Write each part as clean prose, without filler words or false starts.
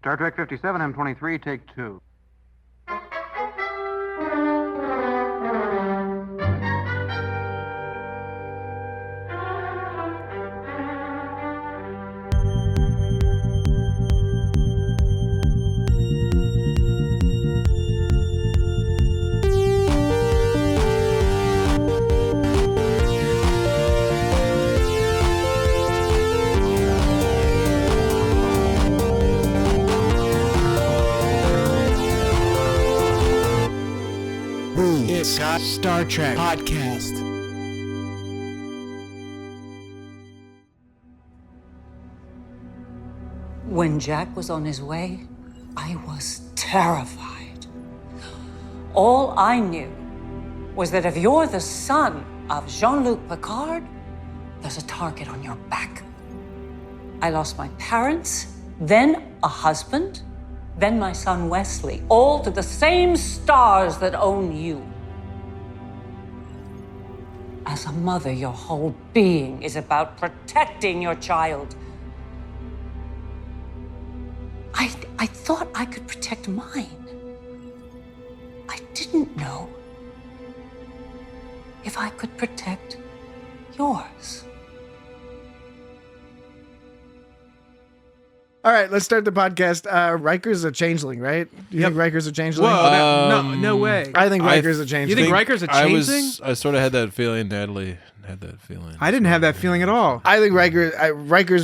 Star Trek 57, M23, take 2. Star Trek Podcast. When Jack was on his way, I was terrified. All I knew was that if you're the son of Jean-Luc Picard, there's a target on your back. I lost my parents, then a husband, then my son Wesley, all to the same stars that own you. As a mother, your whole being is about protecting your child. I thought I could protect mine. I didn't know if I could protect yours. All right, let's start the podcast. Riker's a changeling, right? Do you think Riker's a changeling? Whoa, no way. I think Riker's a changeling. You think Riker's a changeling? I sort of had that feeling. Natalie had that feeling. I didn't have that feeling at all. I think Riker's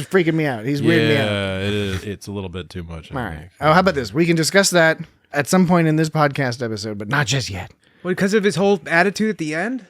freaking me out. He's weirding me out. Yeah, it is. It's a little bit too much. All right. Oh, how about this? We can discuss that at some point in this podcast episode, but not just yet. Well, because of his whole attitude at the end?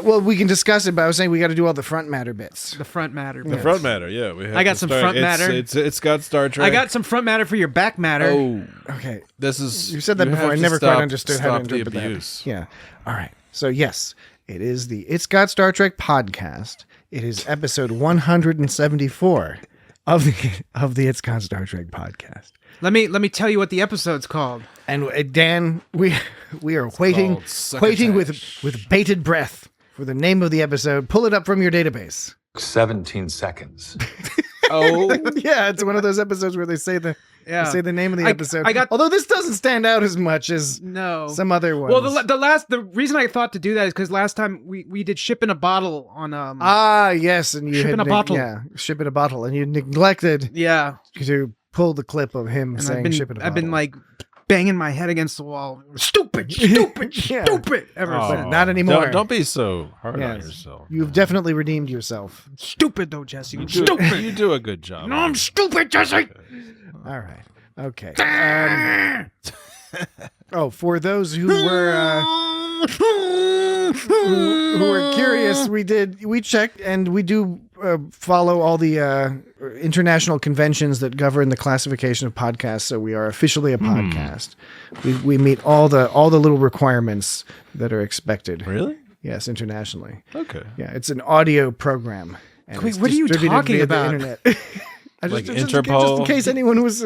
Well, we can discuss it, but I was saying we got to do all the front matter bits. The front matter. The front matter, yeah. We have I got to some start. front matter. It's got Star Trek. I got some front matter for your back matter. Oh, Okay. this is. You said that before. have I to never stop- quite understood how to stop the interpret abuse. that. Yeah. All right. So, yes, it is the It's Got Star Trek podcast. It is episode 174 of the It's Got Star Trek podcast. Let me tell you what the episode's called. And Dan, we are waiting called Succotash. with bated breath for the name of the episode. Pull it up from your database. 17 seconds. Oh, Yeah, it's one of those episodes where they say the name of the episode. Although this doesn't stand out as much as some other ones. Well, the reason I thought to do that is because last time we did Ship in a Bottle on yes, and you Ship had in a Bottle. Yeah, Ship in a Bottle, and you neglected to pull the clip of him and saying Ship in a Bottle. I've been like banging my head against the wall. Stupid Yeah. ever Oh. since. Not anymore. Don't be so hard on Yes. yourself. You've definitely redeemed yourself. Stupid though, Jesse. You do, Stupid. you do a good job. No, I'm stupid, Jesse. All right. Okay. For those who were who were curious, we checked, and we do follow all the international conventions that govern the classification of podcasts. So we are officially a podcast. We meet all the little requirements that are expected. Really? Yes, internationally. Okay. Yeah, it's an audio program. And Wait, it's what are you distributed talking via about? The internet. Like just Interpol? in case anyone was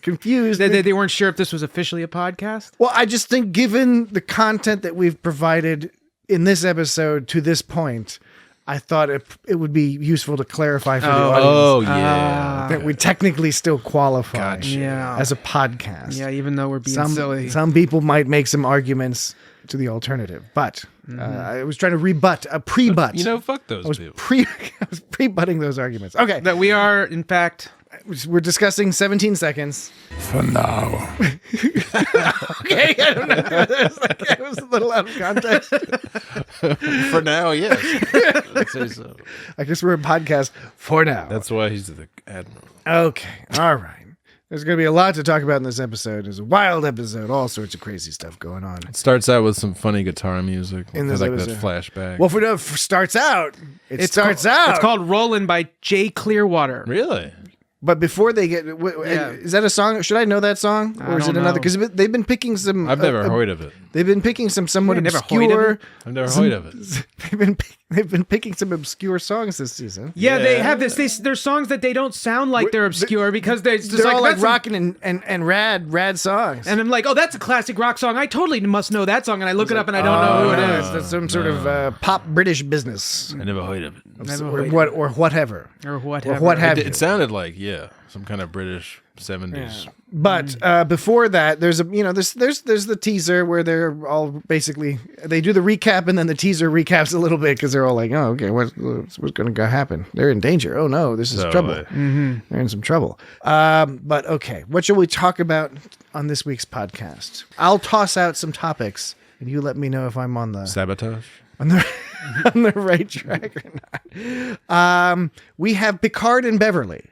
confused. They weren't sure if this was officially a podcast. Well, I just think given the content that we've provided in this episode to this point, I thought it would be useful to clarify for the audience Oh, yeah. that we technically still qualify Yeah. as a podcast. Yeah, even though we're being silly. Some people might make some arguments to the alternative, but I was trying to pre-butt. You know, fuck those people. I was pre-butting those arguments. Okay, That we are, in fact, we're discussing 17 seconds. For now. Okay, I don't know. It was a little out of context. For now, yes. I'd say so. I guess we're a podcast for now. That's why he's the Admiral. Okay, all right. There's going to be a lot to talk about in this episode. It's a wild episode, all sorts of crazy stuff going on. It starts out with some funny guitar music. In Has this like that episode. flashback. Well, starts out. It's called Rollin' by Jay Clearwater. Really? But before they get, is that a song? Should I know that song, or is it don't another? know. Because they've been picking some. I've never heard of it. They've been picking some somewhat Yeah, never heard of obscure. it? I've never heard of it. They've been picking some obscure songs this season. Yeah, they Yeah. have this. There's songs that they don't sound like they're obscure because they're just They're all like that's a- rocking and rad songs. And I'm like, oh, that's a classic rock song. I totally must know that song. And I look it up and I don't know who it is. That's some sort of pop British business, I never heard of it. Never or heard what, or whatever, or what or have what you. have you. It sounded like, some kind of British 70s. But before that, there's the teaser where they're all basically they do the recap and then the teaser recaps a little bit because they're all like, oh, okay, what's going to happen? They're in danger. Oh no, this is trouble. They're in some trouble. But okay, what shall we talk about on this week's podcast? I'll toss out some topics and you let me know if I'm on the Sabotage? on the right track or not. We have Picard and Beverly.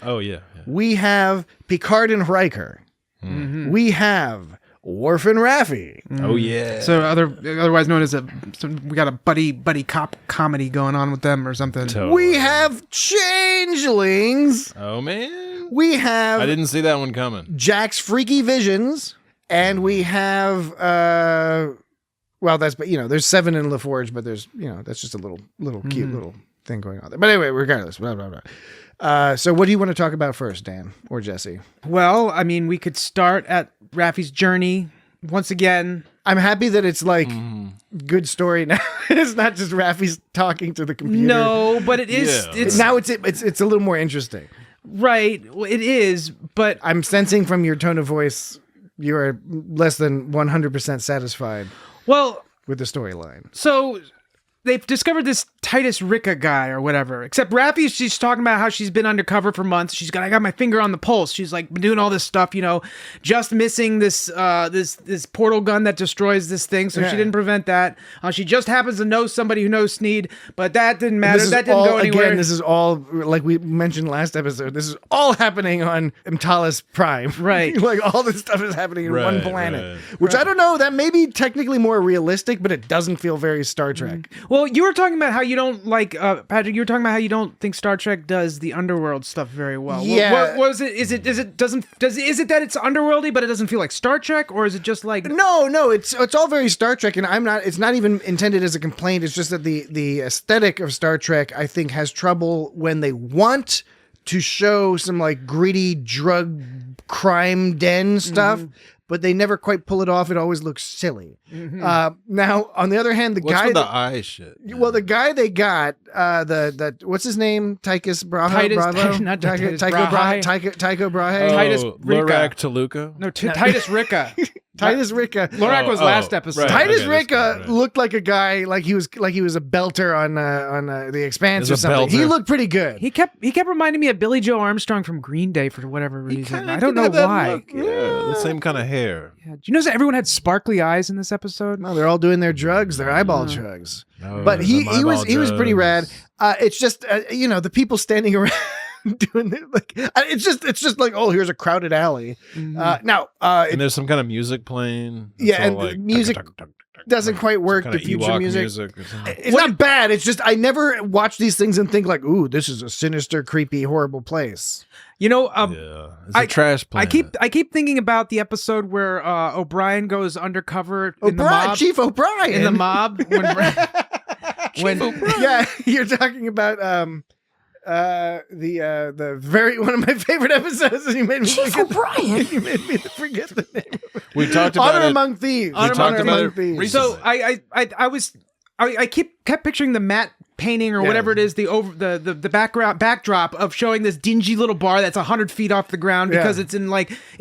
Oh, yeah. We have Picard and Riker. We have Worf and Raffi. Oh, yeah. So otherwise known as we got a buddy cop comedy going on with them or something. Totally. We have Changelings. Oh, man. We have I didn't see that one coming. Jack's Freaky Visions. And we have there's 7 in LaForge, but there's that's just a little cute little thing going on there. But anyway, regardless, blah blah blah. So what do you want to talk about first, Dan or Jesse? Well, I mean, we could start at Raffi's journey once again. I'm happy that it's like good story now. It's not just Raffi's talking to the computer. No, but it is. Yeah. It's Now it's a little more interesting. right. Well, it is, but I'm sensing from your tone of voice you are less than 100% satisfied well, with the storyline. so they've discovered this Titus Ricca guy or whatever. Except Raffi, she's talking about how she's been undercover for months. I got my finger on the pulse. She's like been doing all this stuff, just missing this this portal gun that destroys this thing. So she didn't prevent that. She just happens to know somebody who knows Sneed, but that didn't matter. That didn't go anywhere. Again, this is all, like we mentioned last episode, this is all happening on Mtalis Prime. Right. Like all this stuff is happening in one Right, planet. right. Which I don't know, that may be technically more realistic, but it doesn't feel very Star Trek. Well, you were talking about how you don't like Patrick. You were talking about how you don't think Star Trek does the underworld stuff very well. Yeah. What is it? Is it that it's underworldy, but it doesn't feel like Star Trek, or is it just like No, it's all very Star Trek, and it's not even intended as a complaint. It's just that the aesthetic of Star Trek, I think, has trouble when they want to show some like gritty drug crime den stuff, but they never quite pull it off. It always looks silly. Now, on the other hand, the What's guy with the eye shit? well, the guy they got, the what's his name? Tychus Bravo? Not Tycho Titus Brahe. Tycho Brahe? Titus Ricca. Lorak Toluca? No, Titus Ricca. Titus Ricca. Lorak was last episode. right. Titus Okay, Ricca that's right. looked like a guy, like he was a belter on The Expanse or He's a something. He belter. looked pretty good. He kept reminding me of Billy Joe Armstrong from Green Day for whatever reason. Kinda I don't know had that why. look. Yeah, the same kind of hair. Yeah. Do you notice that everyone had sparkly eyes in this episode? No, they're all doing their drugs, their eyeball drugs. Oh, But he them was eyeball pretty rad. drugs. It's just the people standing around doing it, like it's just like, oh, here's a crowded alley. And there's some kind of music playing. It's Yeah, all and like the music doesn't quite work. Kinda The future Ewok music. or something. It's not bad. It's just I never watch these things and think like, ooh, this is a sinister, creepy, horrible place. Yeah, it's a trash planet. I keep thinking about the episode where O'Brien goes undercover in the mob. Chief O'Brien In the mob when yeah, you're talking about the very one of my favorite episodes. And you made me Chief O'Brien. You made me forget the name. We talked about Honor it. Among Thieves. We talked about it Thieves. recently. So I kept picturing the matte painting or whatever it is, the backdrop of showing this dingy little bar that's 100 feet off the ground because it's in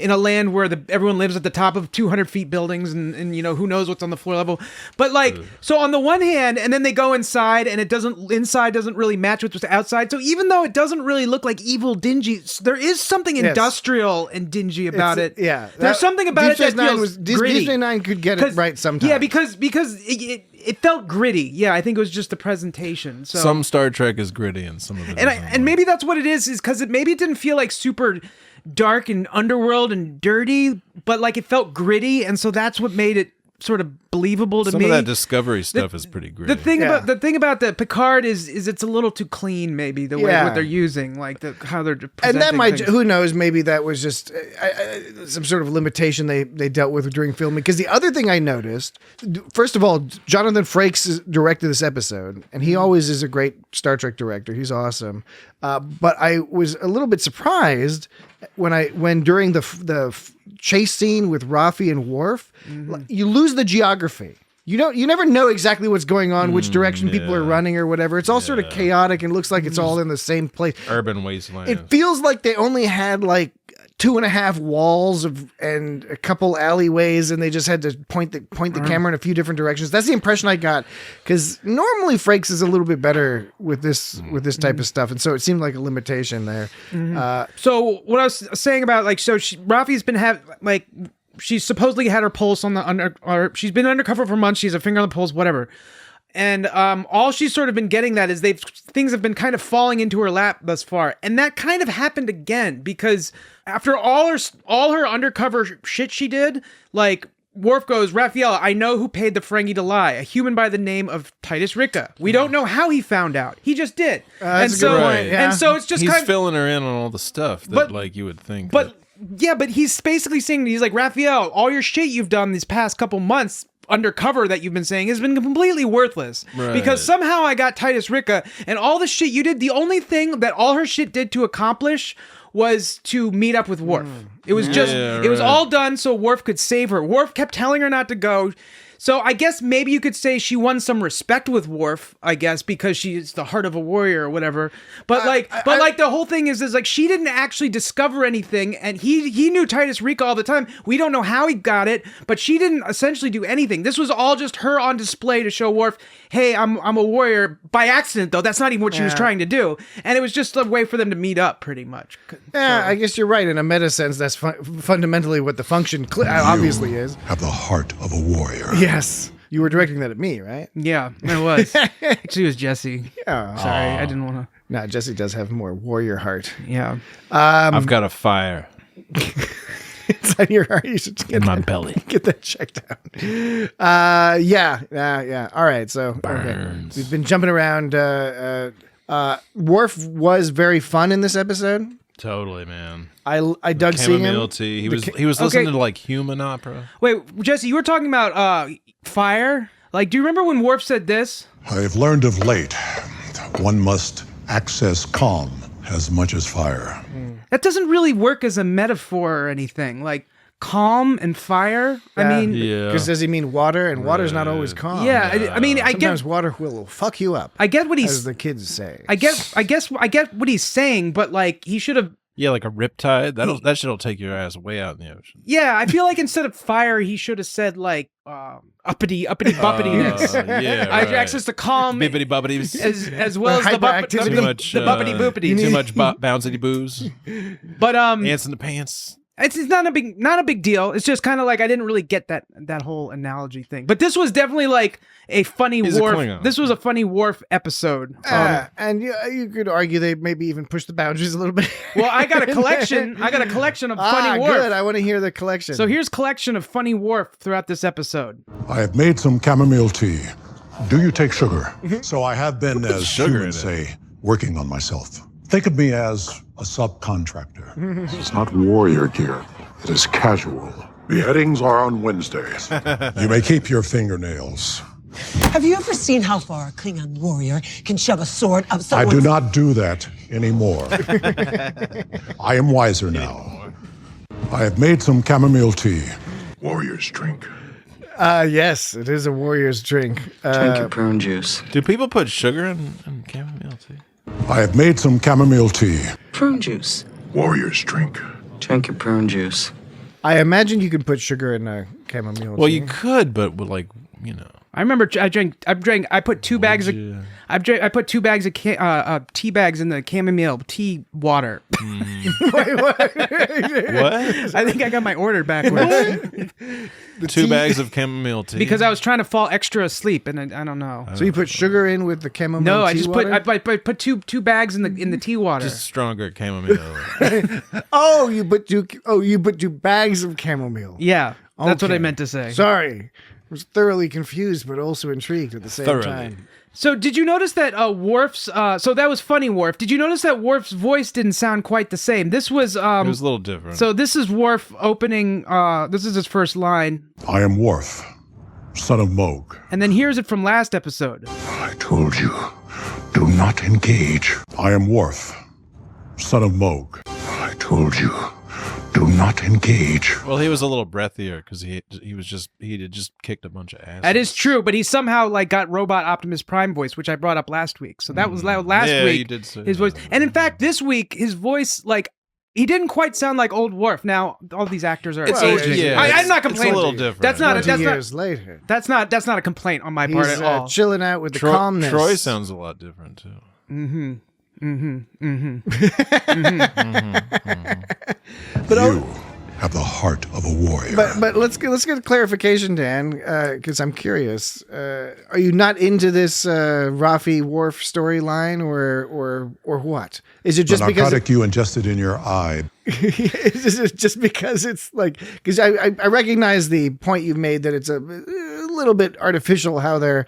a land where everyone lives at the top of 200 feet buildings and who knows what's on the floor level. But so on the one hand, and then they go inside and inside doesn't really match with what's outside. So even though it doesn't really look like evil dingy, there is something industrial and dingy about it. Yeah, There's something about Deep it that feels gritty. Deep Space Nine could get it right sometimes. Yeah, because it felt gritty. Yeah, I think it was just the presentation. So Some Star Trek is gritty and some of it isn't. and maybe that's what it is because maybe it didn't feel like super dark and underworld and dirty, but like it felt gritty, and so that's what made it sort of believable to Some me. of that Discovery stuff is pretty gritty. The thing about the Picard is it's a little too clean, maybe the way what they're using, like how they're presenting and that might, things. who knows, maybe that was just some sort of limitation they dealt with during filming. Because the other thing I noticed, first of all, Jonathan Frakes directed this episode, and he always is a great Star Trek director. He's awesome. But I was a little bit surprised when during the chase scene with Raffi and Worf, you lose the geography. you never know exactly what's going on, which direction people are running or whatever. It's all sort of chaotic and looks like it's all in the same place. Urban wasteland. It feels like they only had like 2.5 walls and a couple alleyways, and they just had to point the camera in a few different directions. That's the impression I got, because normally Frakes is a little bit better with this type of stuff, and so it seemed like a limitation there. So what I was saying about Rafi's been she's supposedly had her pulse on or she's been undercover for months. She has a finger on the pulse, whatever. And all she's sort of been getting that is things have been kind of falling into her lap thus far. And that kind of happened again, because after all her undercover shit she did, like, Worf goes, Raphael, I know who paid the Ferengi to lie, a human by the name of Titus Ricca. We don't know how he found out. He just did. That's a good point. Yeah. And so it's just he's kind of filling her in on all the stuff that you would think. But he's basically saying, he's like, Raphael, all your shit you've done these past couple months undercover that you've been saying has been completely worthless, because somehow I got Titus Ricca, and all the shit you did, the only thing that all her shit did to accomplish was to meet up with Worf. It was it was all done so Worf could save her. Worf kept telling her not to go. So I guess maybe you could say she won some respect with Worf, I guess, because she's the heart of a warrior or whatever. But the whole thing is like, she didn't actually discover anything, and he knew Titus Ricca all the time. We don't know how he got it, but she didn't essentially do anything. This was all just her on display to show Worf, hey, I'm a warrior, by accident though. That's not even what she was trying to do, and it was just a way for them to meet up, pretty much. Yeah, I guess you're right. In a meta sense, that's fundamentally what the function obviously is. Have the heart of a warrior. Yes. You were directing that at me, right? Yeah, it was. Actually, it was Jesse. Yeah. Sorry, I didn't want to. No, Jesse does have more warrior heart. Yeah. I've got a fire inside your heart. You should get in my belly. Get that checked out. Yeah. All right. So, okay. We've been jumping around. Worf was very fun in this episode. Totally, man. I dug seeing him. Chamomile tea. He was listening to like human opera. Wait, Jesse, you were talking about fire? Like, do you remember when Worf said this? I've learned of late, one must access calm as much as fire. That doesn't really work as a metaphor or anything. Like, calm and fire? I mean... Yeah. Because does he mean water? And water's not always calm. Yeah, I mean, I Sometimes get... water will fuck you up. I get what he's... As the kids say. I get what he's saying, but, like, he should have... Yeah, like a riptide. That shit'll take your ass way out in the ocean. Yeah, I feel like instead of fire, he should have said, like, uppity buppityness. I have access to calm bibbity bubbities as well as the buppity boopity. Too much bouncity boos. But ants in the pants. It's not a big deal. It's just kind of like I didn't really get that whole analogy thing. But this was definitely like a funny Worf. This was a funny Worf episode. And you could argue they maybe even pushed the boundaries a little bit. Well, I got a collection. of funny Worf. Good. I want to hear the collection. So here's collection of funny Worf throughout this episode. I have made some chamomile tea. Do you take sugar? So I have been, as humans say, working on myself. Think of me as a subcontractor. It's not warrior gear. It is casual. Beheadings are on Wednesdays. You may keep your fingernails. Have you ever seen how far a Klingon warrior can shove a sword up someone's... I do not do that anymore. I am wiser now. I have made some chamomile tea. Warrior's drink. Yes, it is a warrior's drink. Drink your prune juice. Do people put sugar in chamomile tea? I have made some chamomile tea. Prune juice. Warrior's drink. Drink your prune juice. I imagine you can put sugar in a chamomile tea. Well, you could, but with like, you know. I remember I put 2 bags of I put 2 bags of tea bags in the chamomile tea water. Wait, what? I think I got my order backwards. 2 bags of chamomile tea. Because I was trying to fall extra asleep, and I don't know. So you put sugar in with the chamomile tea No, I just water? I put two bags in the tea water. Just stronger chamomile. You put 2 bags of chamomile. Yeah, that's what I meant to say. Sorry. I was thoroughly confused, but also intrigued at the same time. So did you notice that Worf's... so that was funny, Worf. Did you notice that Worf's voice didn't sound quite the same? This was... it was a little different. So this is Worf opening... this is his first line. I am Worf, son of Moog. And then here's it from last episode. I told you, do not engage. I am Worf, son of Moog. I told you, Do not engage. Well, he was a little breathier because he had just kicked a bunch of ass. That is true, but he somehow like got robot Optimus Prime voice, which I brought up last week. So that was last Yeah, week. you did say his voice, that. and in fact, this week his voice like. He didn't quite sound like old Worf. Now all these actors are aging. yeah, I'm not it's complaining. a little different. That's not. 20 years later. That's not a complaint on my part He's at all. chilling out with the calmness. Troy sounds a lot different too. But You have the heart of a warrior. But let's get a clarification, Dan, because I'm curious. Are you not into this Rafi Worf storyline, or what? Is it just the because narcotic you ingested in your eye. is it just because it's like because I recognize the point you've made that it's a little bit artificial how they're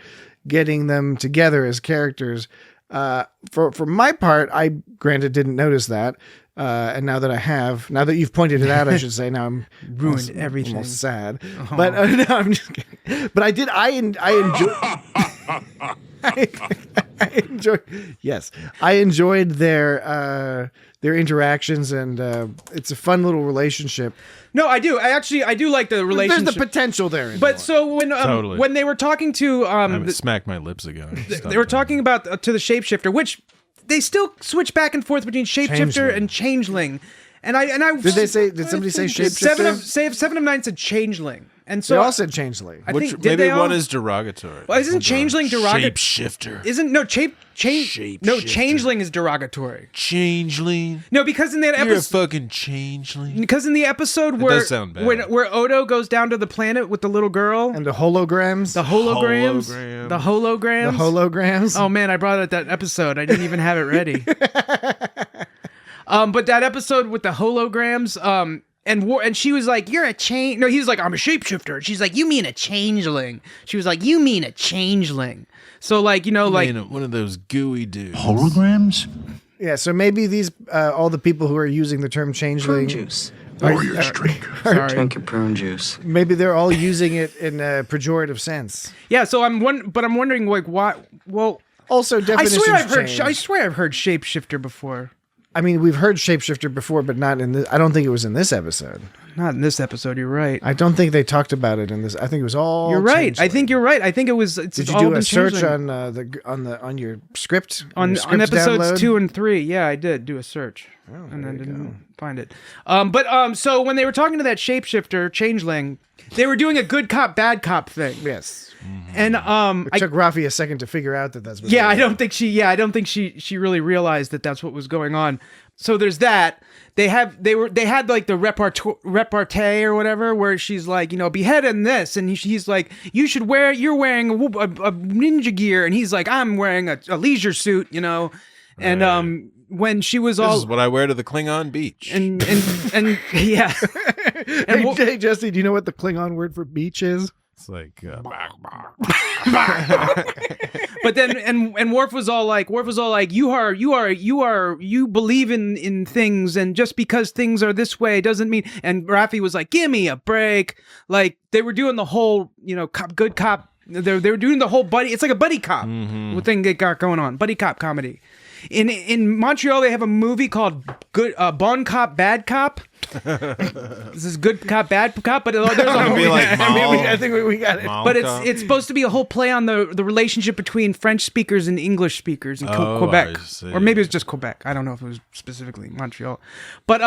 getting them together as characters. For my part, I granted didn't notice that. And now that you've pointed it out, I should say, now I'm Ruined everything. almost sad. But no, I'm just kidding. But I did. I enjoyed their interactions, and it's a fun little relationship. No, I do. I do like the relationship. There's the potential there. But so Totally. when they were talking to I smacked my lips again. they were talking about to the shapeshifter, which they still switch back and forth between shapeshifter Changeling. and changeling. And I Did somebody say shapeshifter? Seven of Nine said changeling, and so They all said changeling. I Which think did maybe they all? one is derogatory. Well, isn't changeling derogatory? Shapeshifter. Isn't changeling is derogatory. Changeling. No, because in that You're a episode, fucking changeling. because in the episode where does sound bad. where Odo goes down to the planet with the little girl, And the holograms. the holograms, Hologram. the holograms, The holograms. Oh man, I brought up that episode. I didn't even have it ready. But that episode with the holograms, and she was like, "You're a change." No, he was like, "I'm a shapeshifter." And she's like, "You mean a changeling?" She was like, "You mean a changeling?" So like, like one of those gooey dudes. Holograms? Yeah, so maybe these all the people who are using the term changeling, Prune juice. Warriors drink. Drink your prune juice. maybe they're all using it in a pejorative sense. yeah. So I'm wondering like why. Well, Also, I definitions swear I've heard shapeshifter before. I mean, we've heard shapeshifter before, but not in this. I don't think it was in this episode. Not in this episode. You're right. I don't think they talked about it in this. I think it was all. You're right. changeling. I think you're right. I think it was. It's Did you all do been a search changeling. on your script on your scripts episodes download? 2 and 3? Yeah, I did do a search, and I didn't find it. But so when they were talking to that shapeshifter changeling, they were doing a good cop bad cop thing. Yes. And It took Rafi a second to figure out that that's what. I don't think she really realized that that's what was going on. So there's that. They had like the repartee or whatever, where she's like, behead in this, and he's like, you're wearing a ninja gear, and he's like, I'm wearing a leisure suit, and when she was This all is what I wear to the Klingon beach. and yeah, and Hey, Jesse, do you know what the Klingon word for beach is? It's like but then and Worf was all like you believe in things, and just because things are this way doesn't mean. And Rafi was like, give me a break. Like they were doing the whole good cop. They were doing the whole buddy. It's like a buddy cop thing they got going on. Buddy cop comedy. In Montreal, they have a movie called Bon Cop Bad Cop. This is good cop bad cop, but there's a whole. I think we got it. But it's supposed to be a whole play on the relationship between French speakers and English speakers in Quebec, I see. or maybe it was just Quebec. I don't know if it was specifically Montreal, but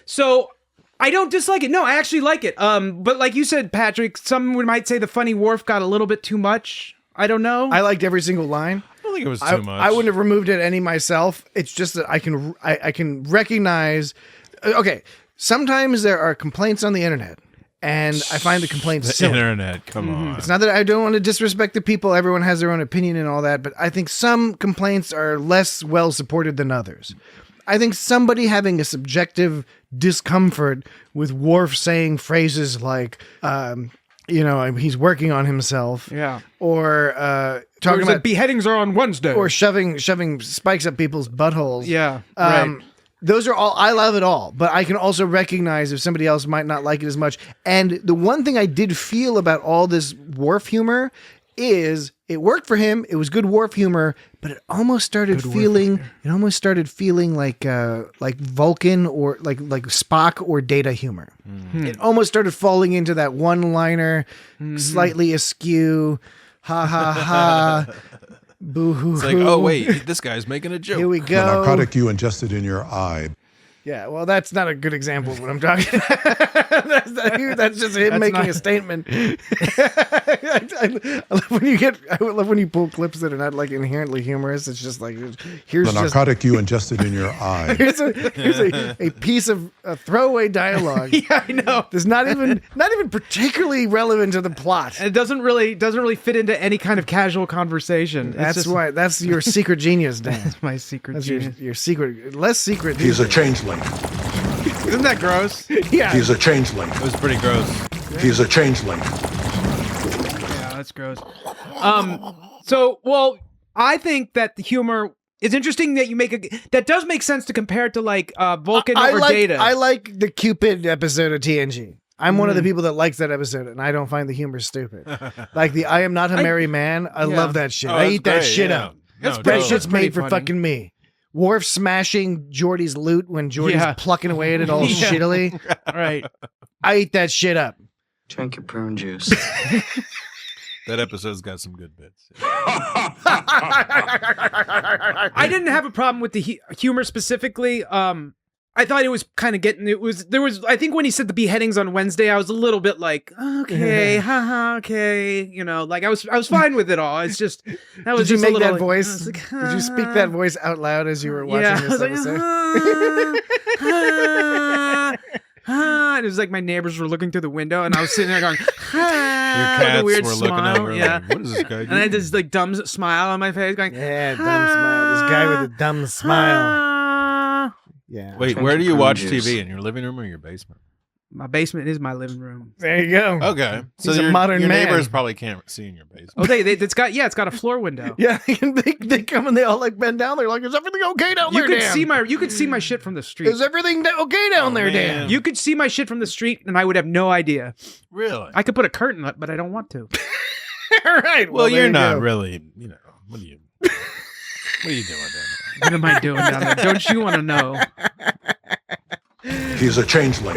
so I don't dislike it. No, I actually like it. But like you said, Patrick, some might say the funny Worf got a little bit too much. I don't know. I liked every single line. I don't think it was too much. I wouldn't have removed it any myself. It's just that I can recognize. Okay, sometimes there are complaints on the internet, and I find the complaints silly. Internet, come on. It's not that I don't want to disrespect the people. Everyone has their own opinion and all that, but I think some complaints are less well supported than others. I think somebody having a subjective discomfort with Worf saying phrases like, he's working on himself. Yeah. Or talking about beheadings are on Wednesday. or shoving spikes up people's buttholes. Yeah. Right. Those are all, I love it all, but I can also recognize if somebody else might not like it as much. And the one thing I did feel about all this Worf humor is it worked for him. It was good Worf humor, but it almost started feeling like Vulcan or like Spock or Data humor. It almost started falling into that one-liner, slightly askew, ha ha ha, boo hoo. It's like, oh wait, this guy's making a joke. Here we The go. narcotic you ingested in your eye. Yeah, well, that's not a good example of what I'm talking about. that's just him making a statement. I love when you pull clips that are not like inherently humorous. It's just like, here's The narcotic you ingested in your eye. here's a piece of throwaway dialogue. Yeah, I know. There's not even particularly relevant to the plot. It doesn't really fit into any kind of casual conversation. That's why. That's your secret genius, Dan. That's my secret That's genius. your secret, less secret. He's a changeling. Isn't that gross? Yeah. He's a changeling. It was pretty gross. He's a changeling. Yeah, that's gross. So I think that the humor is interesting that you that does make sense to compare it to like Vulcan or Data. I like the Cupid episode of TNG. I'm one of the people that likes that episode, and I don't find the humor stupid. Like the I am not a merry man. I love that shit. I eat that shit up. That shit's made for fucking me. Worf smashing Geordi's loot when Geordi's plucking away at it all shittily. Right. I eat that shit up. Drink your prune juice. That episode's got some good bits. I didn't have a problem with the humor specifically. I thought it was kind of I think when he said the beheadings on Wednesday, I was a little bit like, okay, haha, okay. You know, like I was fine with it all. It's just, that was Did you just make that voice? Like, Did you speak that voice out loud as you were watching this episode? And it was like my neighbors were looking through the window and I was sitting there going, Your cats a weird were smile. looking over. Yeah. Like, what is this guy doing? And I had this like dumb smile on my face going, yeah, dumb smile. This guy with a dumb smile. Yeah. Wait, where do you watch TV? In your living room or your basement? My basement is my living room. There you go. Okay, so He's a modern your man. neighbors probably can't see in your basement. Oh, it's got a floor window. Yeah, they come and they all like bend down. They're like, "Is everything okay down there, Dan? You could see my shit from the street. Is everything okay down there, man. Dan?" You could see my shit from the street, and I would have no idea. Really? I could put a curtain up, but I don't want to. All right. Well, there you're you not go. really. You know, what are you doing there? What am I doing down there? Don't you want to know? He's a changeling.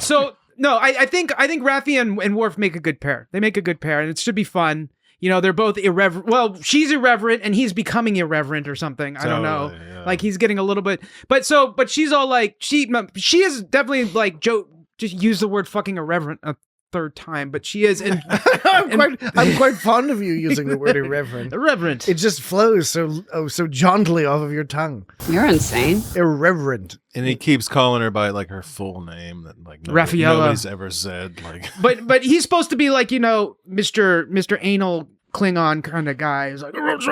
So no, I think Raffi and Worf make a good pair. They make a good pair, and it should be fun. You know, they're both irreverent. Well, she's irreverent, and he's becoming irreverent or something. I don't know. Yeah. Like he's getting a little bit, but she's all like she is definitely like Joe. Just use the word fucking irreverent a third time, but she is. And I'm quite fond of you using the word irreverent. Irreverent. It just flows so jauntily off of your tongue. You're insane. Irreverent. And he keeps calling her by like her full name that like Raffaella. nobody's ever said. Like, but he's supposed to be like, you know, Mr. Anal Klingon kind of guy. He's like, That's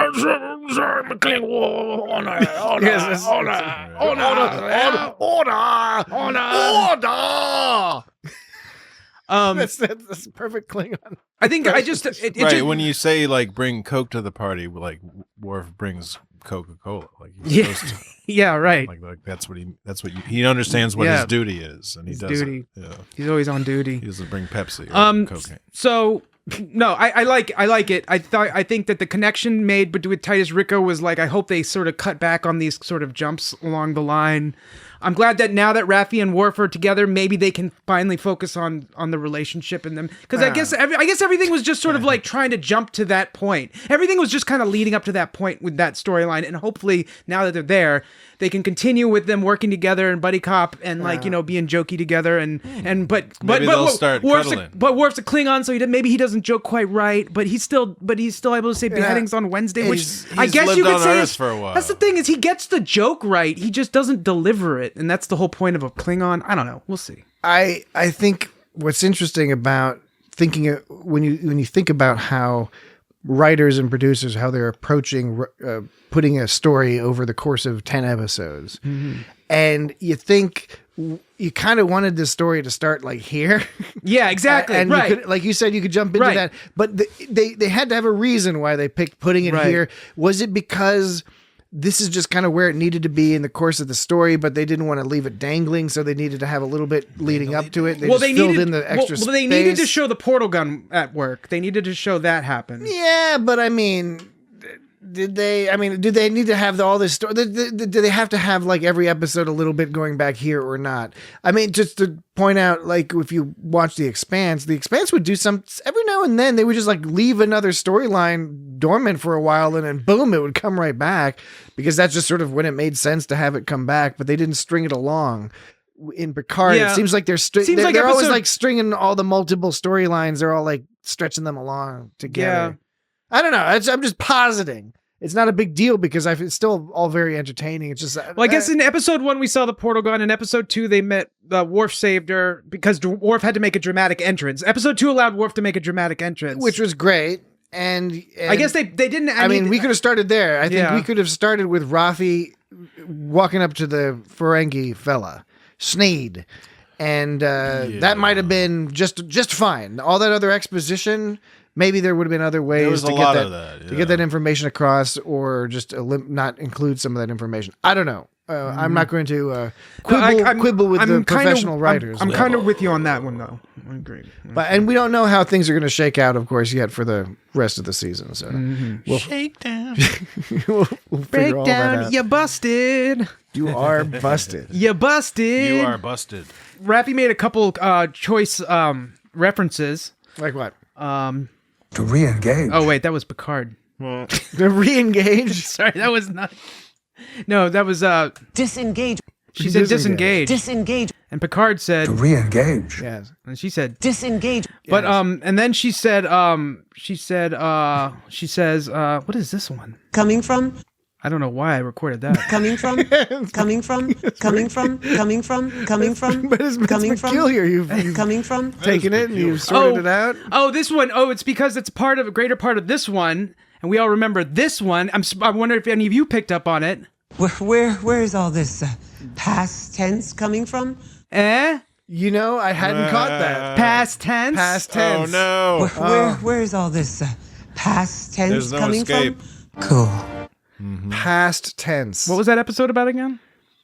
perfect Klingon. I think I just right when you say like bring Coke to the party, like Worf brings Coca-Cola. Like he's supposed to, yeah, right. like that's what he understands what his duty is, and he does duty. it. Yeah. He's always on duty. He doesn't bring Pepsi or cocaine. So no, I like it. I think that the connection made with Titus Rico was like, I hope they sort of cut back on these sort of jumps along the line. I'm glad that now that Raffi and Worf are together, maybe they can finally focus on the relationship in them. Because I guess everything was just sort of like trying to jump to that point. Everything was just kind of leading up to that point with that storyline, and hopefully now that they're there, they can continue with them working together and buddy cop and like, you know, being jokey together but they'll start Worf's cuddling. but Worf's a Klingon, so maybe he doesn't joke quite right, but he's still able to say beheadings on Wednesday, which I He's guess lived you could on say Earth for a while. That's the thing, is he gets the joke right, he just doesn't deliver it, and that's the whole point of a Klingon. I don't know, we'll see. I think what's interesting about thinking when you think about how writers and producers, how they're approaching putting a story over the course of 10 episodes, and you think you kind of wanted this story to start like here. Yeah, exactly. And right. you could, like you said, you could jump into that, but they had to have a reason why they picked putting it here. Was it because this is just kind of where it needed to be in the course of the story, but they didn't want to leave it dangling, so they needed to have a little bit leading up to it. They filled in the extra space. They needed to show the portal gun at work. They needed to show that happen. Yeah, but I mean, did they need to have all this story? Do they have to have like every episode a little bit going back here or not? I mean, just to point out, like if you watch The Expanse would do some every now and then. They would just like leave another storyline dormant for a while, and then boom, it would come right back, because that's just sort of when it made sense to have it come back. But they didn't string it along. In Picard, it seems like they're always like stringing all the multiple storylines. They're all like stretching them along together. Yeah. I don't know. I'm just positing. It's not a big deal because it's still all very entertaining. It's just I guess in episode 1 we saw the portal gun. In episode 2 they met Worf saved her because Worf had to make a dramatic entrance. Episode 2 allowed Worf to make a dramatic entrance, which was great. And I guess they didn't. I mean, we could have started there. I think we could have started with Rafi walking up to the Ferengi fella, Sneed, and that might have been just fine. All that other exposition. Maybe there would have been other ways to get that information across, or just not include some of that information. I don't know. I'm not going to quibble with the professional writers. I'm kind of with you on that one, though. I agree. And we don't know how things are going to shake out, of course, yet for the rest of the season. So we'll Shakedown, we'll figure all that out. You busted. You are busted. You busted. You are busted. Raffi made a couple choice references. Like what? To re-engage. Oh wait, that was Picard. The re-engage. Sorry, that was not. No, that was Disengage. She said disengage. Disengage. And Picard said To re-engage. Yes. And she said disengage. But and then she said what is this one? Coming from. I don't know why I recorded that. Coming from. Coming from. Coming from. Coming from. Coming from. But it's peculiar. You've coming from. taken it and you've sorted it out. Oh, this one. Oh, it's because it's a greater part of this one, and we all remember this one. I wonder if any of you picked up on it. Where is all this past tense coming from? You know, I hadn't caught that. Past tense. Past tense. Oh no. Where is all this past tense There's no coming escape. from? Cool. Mm-hmm. Past tense. What was that episode about again?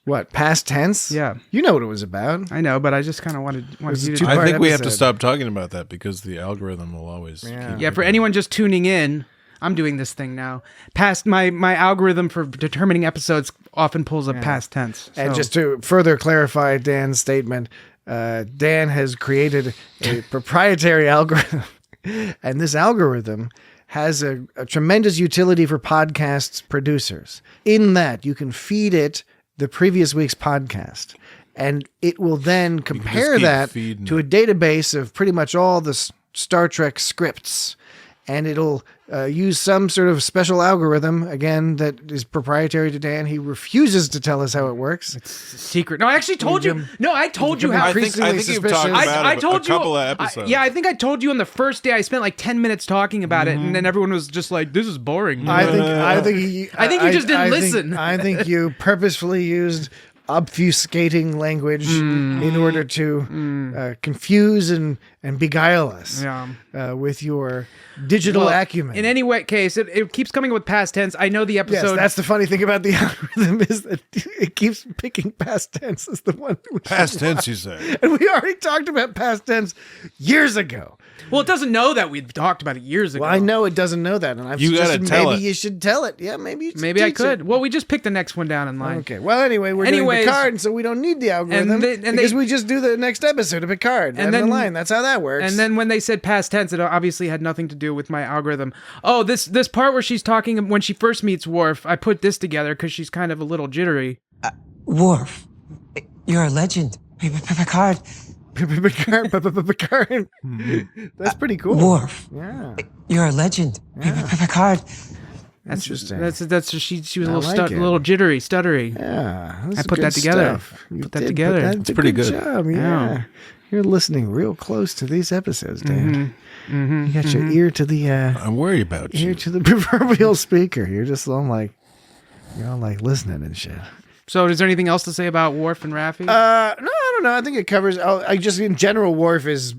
What, past tense? Yeah. You know what it was about. I know, but I just kind of wanted you to. I think we have to stop talking about that because the algorithm will always. Yeah, for anyone just tuning in, I'm doing this thing now. Past my algorithm for determining episodes often pulls up past tense. And just to further clarify Dan's statement, Dan has created a proprietary algorithm, and this algorithm has a tremendous utility for podcasts producers, in that you can feed it the previous week's podcast, and it will then compare that to a database of pretty much all the Star Trek scripts, and it'll use some sort of special algorithm, again, that is proprietary to Dan. He refuses to tell us how it works. It's a secret. No, I actually told you. No, I told you how. I think you've talked about a couple of episodes. I think I told you on the first day. I spent like 10 minutes talking about it, and then everyone was just like, "This is boring." I think you just didn't listen. I think you purposefully used obfuscating language in order to confuse and beguile us with your digital acumen. In any case, it keeps coming with past tense. I know the episode. Yes, that's the funny thing about the algorithm, is that it keeps picking past tense as the one. Past tense, you say. And we already talked about past tense years ago. Well, it doesn't know that we've talked about it years ago. Well, I know it doesn't know that, and I've suggested maybe you should tell it. Yeah, maybe you should. Maybe I could. Well, we just picked the next one down in line. Okay. Well, anyway, we're doing Picard, and so we don't need the algorithm because we just do the next episode of Picard and then the line. That's how that works. And then when they said past tense, it obviously had nothing to do with my algorithm. Oh, this part where she's talking when she first meets Worf, I put this together because she's kind of a little jittery. Worf, you're a legend. Picard. Picard. That's pretty cool. Worf. Yeah. You're a legend. Picard. That's interesting. That's she was a little jittery, stuttery. Yeah. I put that together. Put that together. That's a pretty good job. Yeah. You're listening real close to these episodes, Dan. You got your ear to the I'm worried about you. Ear to the proverbial speaker. You're just all like, listening and shit. So, is there anything else to say about Worf and Raffi? No, I don't know. I think it covers. I just in general, Worf is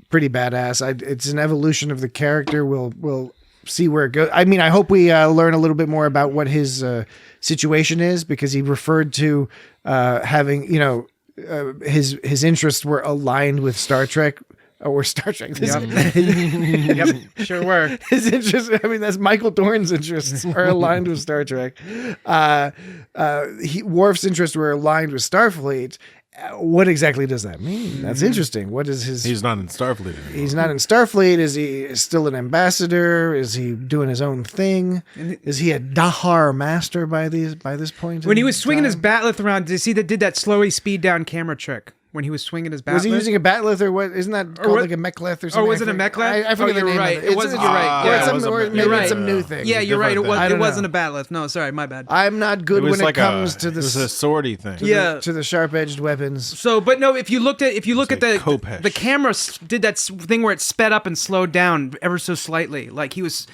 pretty badass. It's an evolution of the character. We'll see where it goes. I mean, I hope we learn a little bit more about what his situation is, because he referred to having, his interests were aligned with Star Trek. Or Star Trek. Yep, sure were. His interests, I mean, that's Michael Dorn's interests are aligned with Star Trek. Worf's interests were aligned with Starfleet. What exactly does that mean? That's interesting. What is his... He's not in Starfleet anymore. He's not in Starfleet. Is he still an ambassador? Is he doing his own thing? Is he a Dahar master by this point? When he was swinging his batleth around, did you see that did that slowly speed down camera trick? When he was swinging his batleth? Was he using a batleth or what? Isn't that called like a mechleth or something? Or was it a mechleth? I forget the name right. of it. It wasn't. You're right. Yeah, or maybe it's some new thing. Yeah, you're right. It I wasn't a batleth. No, sorry, my bad. I'm not good when it comes to this. It was a swordy thing. To the sharp-edged weapons. So, but no, if you look at the camera did that thing where it sped up and slowed down ever so slightly, like it was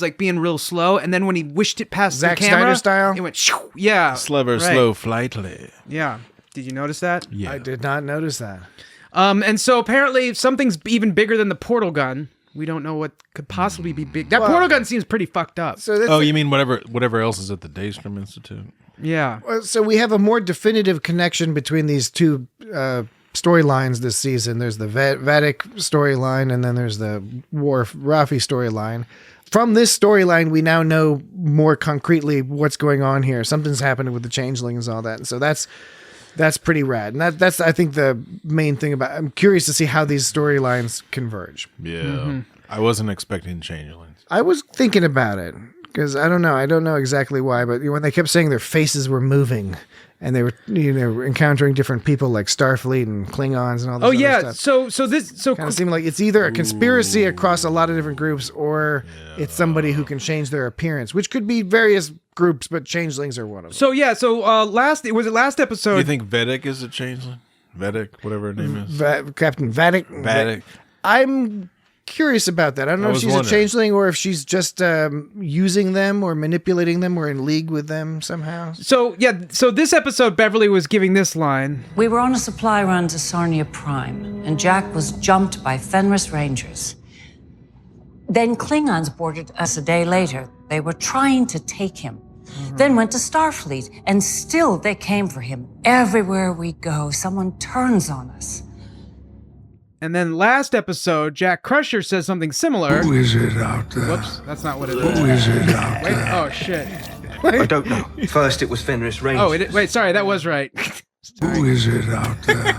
like being real slow, and then when he wished it past Zack the camera, Snyder style, it went yeah, slow flightly. Yeah. Did you notice that? Yeah. I did not notice that. And so apparently something's even bigger than the portal gun. We don't know what could possibly be big. That portal gun seems pretty fucked up. So you mean whatever else is at the Daystrom Institute? Yeah. So we have a more definitive connection between these two storylines this season. There's the Vatic storyline, and then there's the Worf Raffi storyline. From this storyline, we now know more concretely what's going on here. Something's happening with the changelings and all that. And so that's pretty rad. And that's, I think, the main thing about... I'm curious to see how these storylines converge. Yeah. Mm-hmm. I wasn't expecting changelings. I was thinking about it, because I don't know exactly why, but when they kept saying their faces were moving, and they were encountering different people like Starfleet and Klingons and all this other stuff. So kind of seemed like it's either a conspiracy across a lot of different groups, or it's somebody who can change their appearance, which could be various groups, but changelings are one of them. So last episode. Do you think Vedic is a changeling? Vedic, whatever her name is. Captain Vatic. Vatic. I'm curious about that. I don't know if she's a changeling or if she's just using them or manipulating them or in league with them somehow. So this episode, Beverly was giving this line. We were on a supply run to Sarnia Prime, and Jack was jumped by Fenris Rangers. Then Klingons boarded us a day later. They were trying to take him. Then went to Starfleet, and still they came for him. Everywhere we go, someone turns on us. And then last episode, Jack Crusher says something similar. Who is it out there? Whoops, that's not what it is. Who is it out Wait, there? oh shit. I don't know. First it was Fenris Rangers. Oh, wait, sorry, that was right. Who is it out there?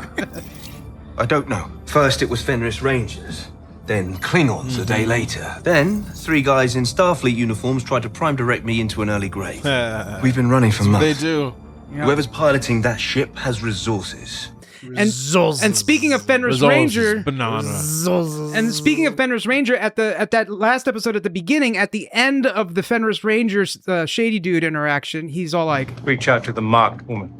I don't know. First it was Fenris Rangers. Then Klingons a day later. Then 3 guys in Starfleet uniforms tried to prime direct me into an early grave. We've been running for months. They do. Yeah. Whoever's piloting that ship has resources. And speaking of Fenris Ranger, banana. and speaking of Fenris Ranger, at that last episode at the beginning, at the end of the Fenris Ranger's Shady Dude interaction, he's all like, "Reach out to the marked woman.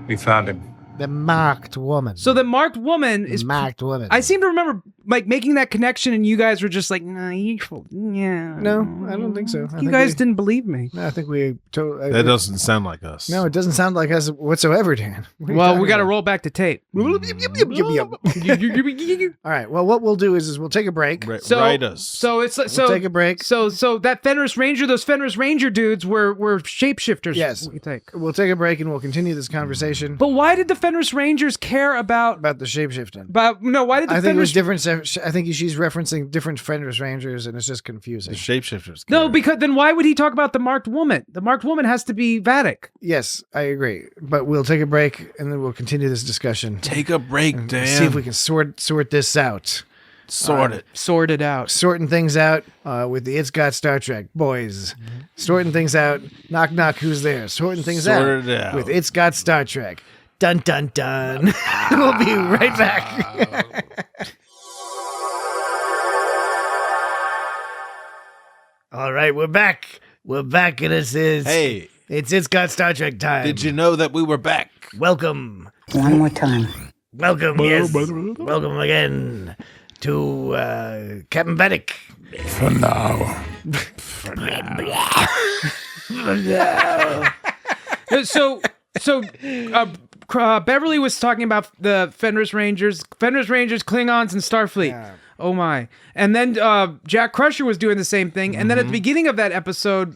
We found him." The marked woman. So the marked woman is marked woman. I seem to remember like making that connection, and you guys were just like, "Nah, yeah." No, I don't think so. You guys didn't believe me. No, I think we. That doesn't sound like us. No, it doesn't sound like us whatsoever, Dan. Well, we got to roll back to tape. All right. Well, what we'll do is we'll take a break. Write us. So We'll take a break. So that Fenris Ranger, those Fenris Ranger dudes were shapeshifters. Yes. We'll take a break and we'll continue this conversation. But why did the Fenris Rangers care about the shapeshifting? Why did the I think it was Fenris... different. I think she's referencing different Fenris Rangers, and it's just confusing. The shapeshifters. No, because then why would he talk about the marked woman? The marked woman has to be Vatic. Yes, I agree. But we'll take a break, and then we'll continue this discussion. Take a break, Dan. See if we can sort this out. Sort it out. Sorting things out with the It's Got Star Trek boys. Sorting things out. Knock, knock, who's there? Sorting things Sort it out with It's Got Star Trek. Dun, dun, dun. We'll be right back. All right, we're back. We're back, and this is... Hey. It's Got Star Trek time. Did you know that we were back? Welcome. One more time. Welcome, yes. Welcome again to Captain Vatic. For now. So Beverly was talking about the Fenris Rangers, Klingons, and Starfleet. Oh my. And then Jack Crusher was doing the same thing. And then at the beginning of that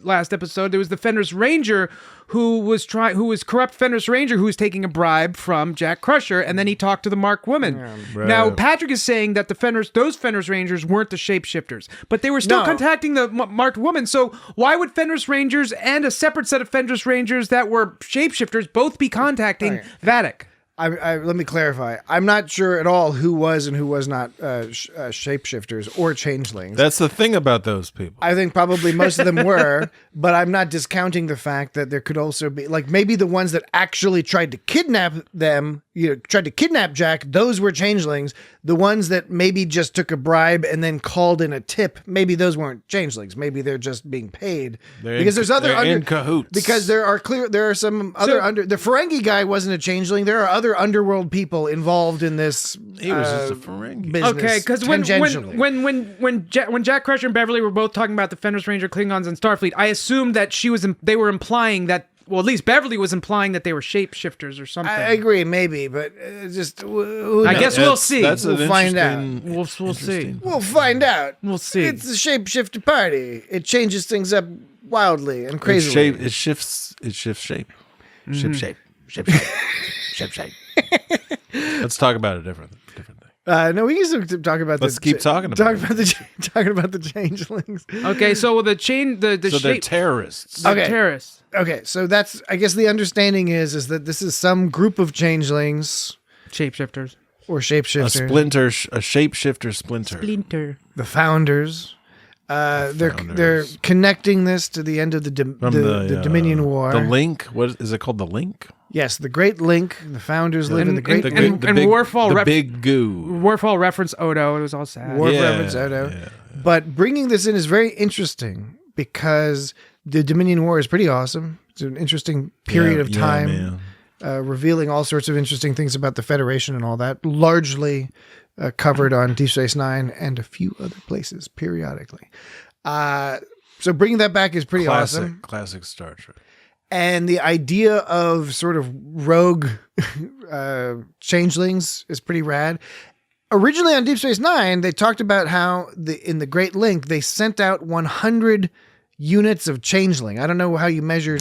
last episode, there was the Fenris Ranger who was corrupt Fenris Ranger who was taking a bribe from Jack Crusher, and then he talked to the marked woman. Yeah, right. Now, Patrick is saying that those Fenris Rangers weren't the shapeshifters, but they were still contacting the marked woman. So why would Fenris Rangers and a separate set of Fenris Rangers that were shapeshifters both be contacting Vadic? Let me clarify. I'm not sure at all who was and who was not shapeshifters or changelings. That's the thing about those people. I think probably most of them were, but I'm not discounting the fact that there could also be, like, maybe the ones that actually tried to kidnap them, tried to kidnap Jack, those were changelings. The ones that maybe just took a bribe and then called in a tip, maybe those weren't changelings. Maybe they're just being paid. Because there's other in cahoots. Because there are some other the Ferengi guy wasn't a changeling. There are other underworld people involved in this. He was just a Ferengi. Business. Okay, because when Jack Crusher and Beverly were both talking about the Fenris Ranger Klingons and Starfleet, I assumed that they were implying that. Well, at least Beverly was implying that they were shapeshifters or something. I agree, maybe, but just who knows? I guess we'll see. We'll find out. We'll see. We'll find out. We'll see. It's a shapeshifter party. It changes things up wildly and crazily. It shifts shape. Mm-hmm. Ship shape. Let's talk about a different thing. No, we can still talk about. Let's keep talking about talking about the changelings. Okay, so the they're terrorists. Okay. Terrorists. Okay, so that's, I guess the understanding is that this is some group of changelings, shapeshifters, or shapeshifters, a shapeshifter splinter. The founders. They're connecting this to the end of the Dominion War. The Link. What is it called? The Link. Yes, the Great Link. The founders live in the Great Link. And Worfall big goo. Worfall referenced Odo. It was all sad. Worf referenced Odo. Yeah. But bringing this in is very interesting because the Dominion War is pretty awesome. It's an interesting period of time, revealing all sorts of interesting things about the Federation and all that, largely covered on Deep Space Nine and a few other places periodically. So bringing that back is pretty awesome. Classic Star Trek. And the idea of sort of rogue changelings is pretty rad. Originally on Deep Space Nine, they talked about how in the Great Link, they sent out 100 units of changeling. I don't know how you measure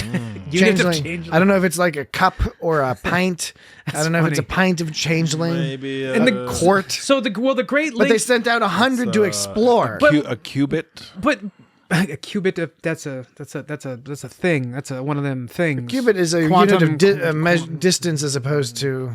changeling. I don't know if it's like a cup or a pint. I don't know if it's a pint of changeling. Maybe in the quart. So the Great Link. But they sent out 100 to explore. A cubit. But a cubit, that's a thing. That's one of them things. A cubit is a unit of distance as opposed to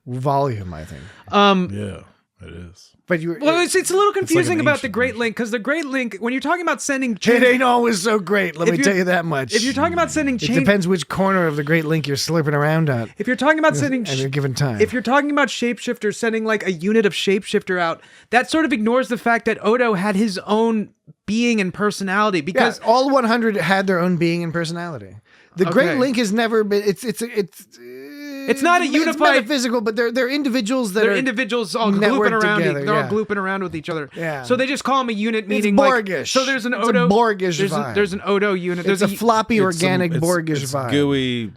volume, I think. Yeah, it is. But it's a little confusing about the Great Link, because the Great Link, when you're talking about sending it ain't always so great, let me tell you that much. If you're talking about sending it depends which corner of the Great Link you're slurping around at. If you're talking about sending at a given time. If you're talking about shapeshifters sending like a unit of shapeshifter out, that sort of ignores the fact that Odo had his own being and personality, because all 100 had their own being and personality. The Great Link has never been it's not a unified. It's metaphysical, but they're individuals that they're are individuals all glooping around. Together, they're all glooping around with each other. Yeah. So they just call them a unit, meaning it's Borgish. So there's an Odo. It's a Borgish vibe. There's an Odo unit. There's a floppy organic Borgish vibe. Gooey.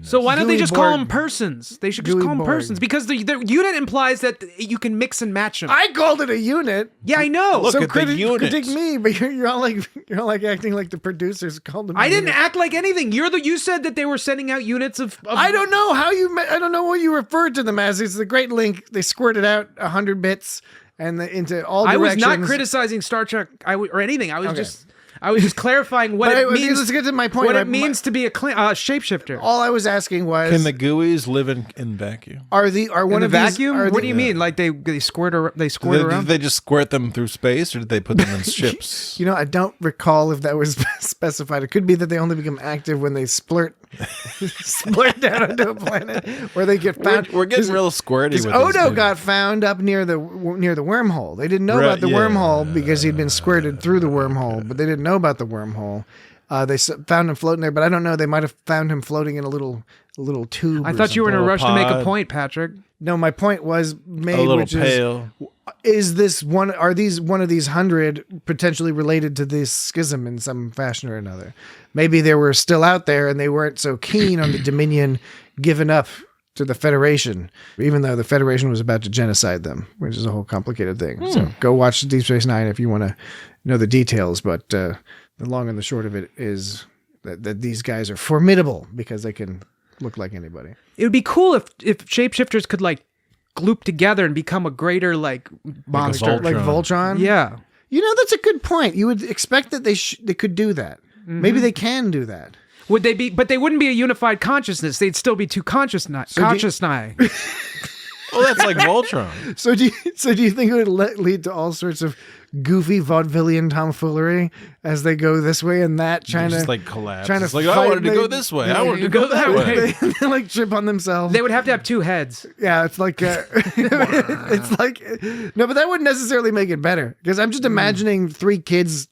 So why don't they just call them persons? They should just call them persons, because the unit implies that you can mix and match them. I called it a unit. Yeah, I know. Look at the unit. Critique me, but you're all like acting like the producers called them. I didn't act like anything. You said that they were sending out units of I don't know how I don't know what you referred to them as. It's the Great Link. They squirted out 100 bits and into all directions. I was not criticizing Star Trek or anything. I was just clarifying what it means. Let's get to my point. What it means to be a shapeshifter. All I was asking was, can the gooeys live in vacuum? Are one in of vacuum? These, what do you mean? Like they squirt around? Did they just squirt them through space, or did they put them in ships? I don't recall if that was specified. It could be that they only become active when they splurt down onto a planet where they get found. We're getting real squirty. With Odo got found up near the wormhole. They didn't know about the wormhole because he'd been squirted through the wormhole, but they didn't know about the wormhole. They found him floating there, but I don't know. They might have found him floating in a little tube. I thought you were in a rush to make a point, Patrick. No, my point was made. A little which pale. Is this one? Are these one of these 100 potentially related to this schism in some fashion or another? Maybe they were still out there and they weren't so keen on the Dominion giving up to the Federation, even though the Federation was about to genocide them, which is a whole complicated thing. So go watch Deep Space Nine if you want to know the details. But the long and the short of it is that these guys are formidable because they can look like anybody. It would be cool if shapeshifters could like gloop together and become a greater like monster, Like Voltron. Yeah, that's a good point. You would expect that they could do that. Maybe they can do that. Would they be? But they wouldn't be a unified consciousness. They'd still be two conscious. Well, that's like Voltron. So do you think it would lead to all sorts of goofy vaudevillian tomfoolery as they go this way and that, trying to like collapse? Trying to it's like I wanted to go this way. I wanted to go that way. They like trip on themselves. They would have to have two heads. Yeah, it's like it's like no, but that wouldn't necessarily make it better because I'm just imagining three kids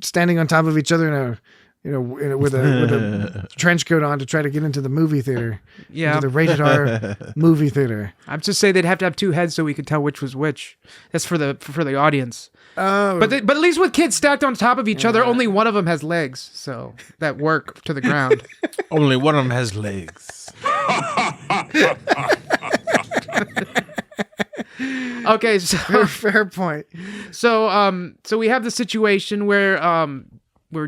standing on top of each other in a. With a trench coat on to try to get into the movie theater. Yeah. Into the rated R movie theater. I'm just saying they'd have to have two heads so we could tell which was which. That's for the audience. Oh. But at least with kids stacked on top of each other, only one of them has legs. So that work to the ground. Only one of them has legs. Okay, so fair point. So we have the situation where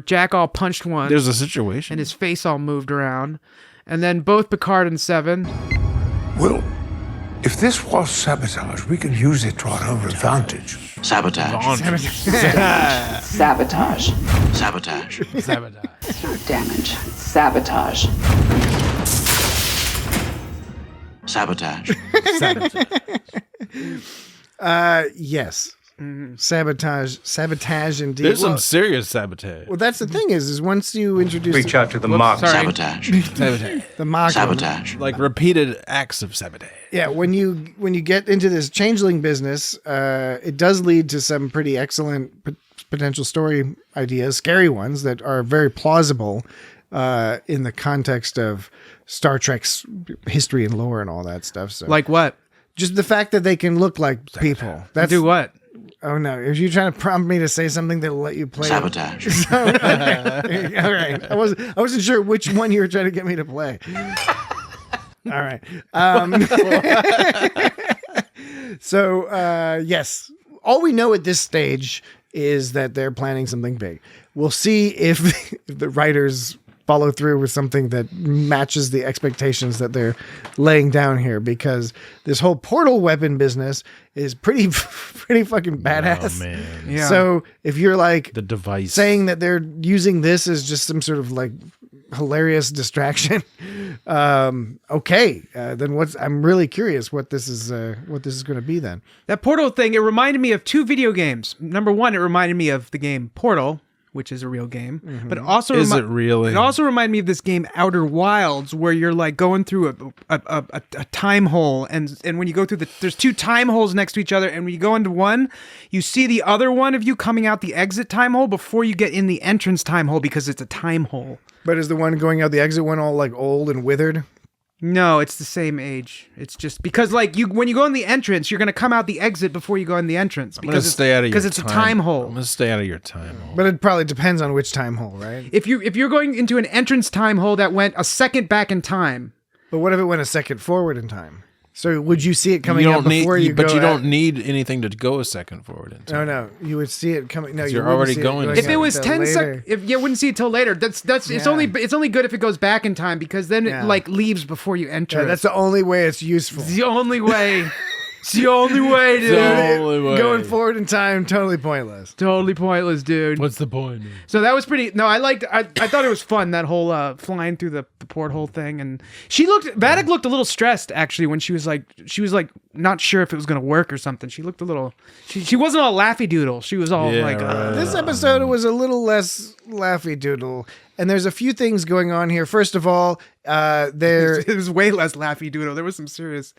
Jack all punched one. There's a situation. And his face all moved around. And then both Picard and Seven. Well, if this was sabotage, we could use it to our own advantage. Sabotage. Sabotage. Sabotage. Sabotage. Damage. Sabotage. Sabotage. Yes. Sabotage indeed. There's some serious sabotage. Well, that's the thing is once you introduce Reach out to the mock. Sabotage. The mock. Sabotage. Like repeated acts of sabotage. Yeah, when you get into this changeling business, it does lead to some pretty excellent potential story ideas, scary ones that are very plausible in the context of Star Trek's history and lore and all that stuff. So, like what? Just the fact that they can look like people. Do what? Oh no! If you're trying to prompt me to say something that'll let you play Sabotage. All right. I wasn't sure which one you were trying to get me to play. All right. So yes, all we know at this stage is that they're planning something big. We'll see if the writers follow through with something that matches the expectations that they're laying down here, because this whole portal weapon business is pretty fucking badass. Oh, man. Yeah. So if you're like the device saying that they're using this as just some sort of like hilarious distraction, okay, then I'm really curious what this is going to be then. That Portal thing, it reminded me of two video games. Number one, it reminded me of the game Portal, which is a real game, but also Is it really? It also reminded me of this game Outer Wilds, where you're like going through a time hole, and when you go through there's two time holes next to each other, and when you go into one, you see the other one of you coming out the exit time hole before you get in the entrance time hole, because it's a time hole. But is the one going out the exit one all like old and withered? No, it's the same age. It's just because like when you go in the entrance, you're gonna come out the exit before you go in the entrance, because it's a time hole. I'm gonna stay out of your time hole. But it probably depends on which time hole, right? If you're going into an entrance time hole that went a second back in time. But what if it went a second forward in time? So would you see it coming out before you go? But you don't need anything to go a second forward in time. No, you would see it coming. No, you're already going. If it was 10 seconds, you wouldn't see it till later. It's only good if it goes back in time, because then it like leaves before you enter. Yeah, that's the only way it's useful. It's the only way. It's the only way, dude. The only way. Going forward in time, totally pointless. Totally pointless, dude. What's the point? So that was pretty. No, I thought it was fun, that whole flying through the porthole thing. And Vatic looked a little stressed actually when she was like not sure if it was gonna work or something. She looked a little. She wasn't all laffy doodle. She was all This episode was a little less laffy doodle. And there's a few things going on here. First of all, it was way less laffy doodle. There was some serious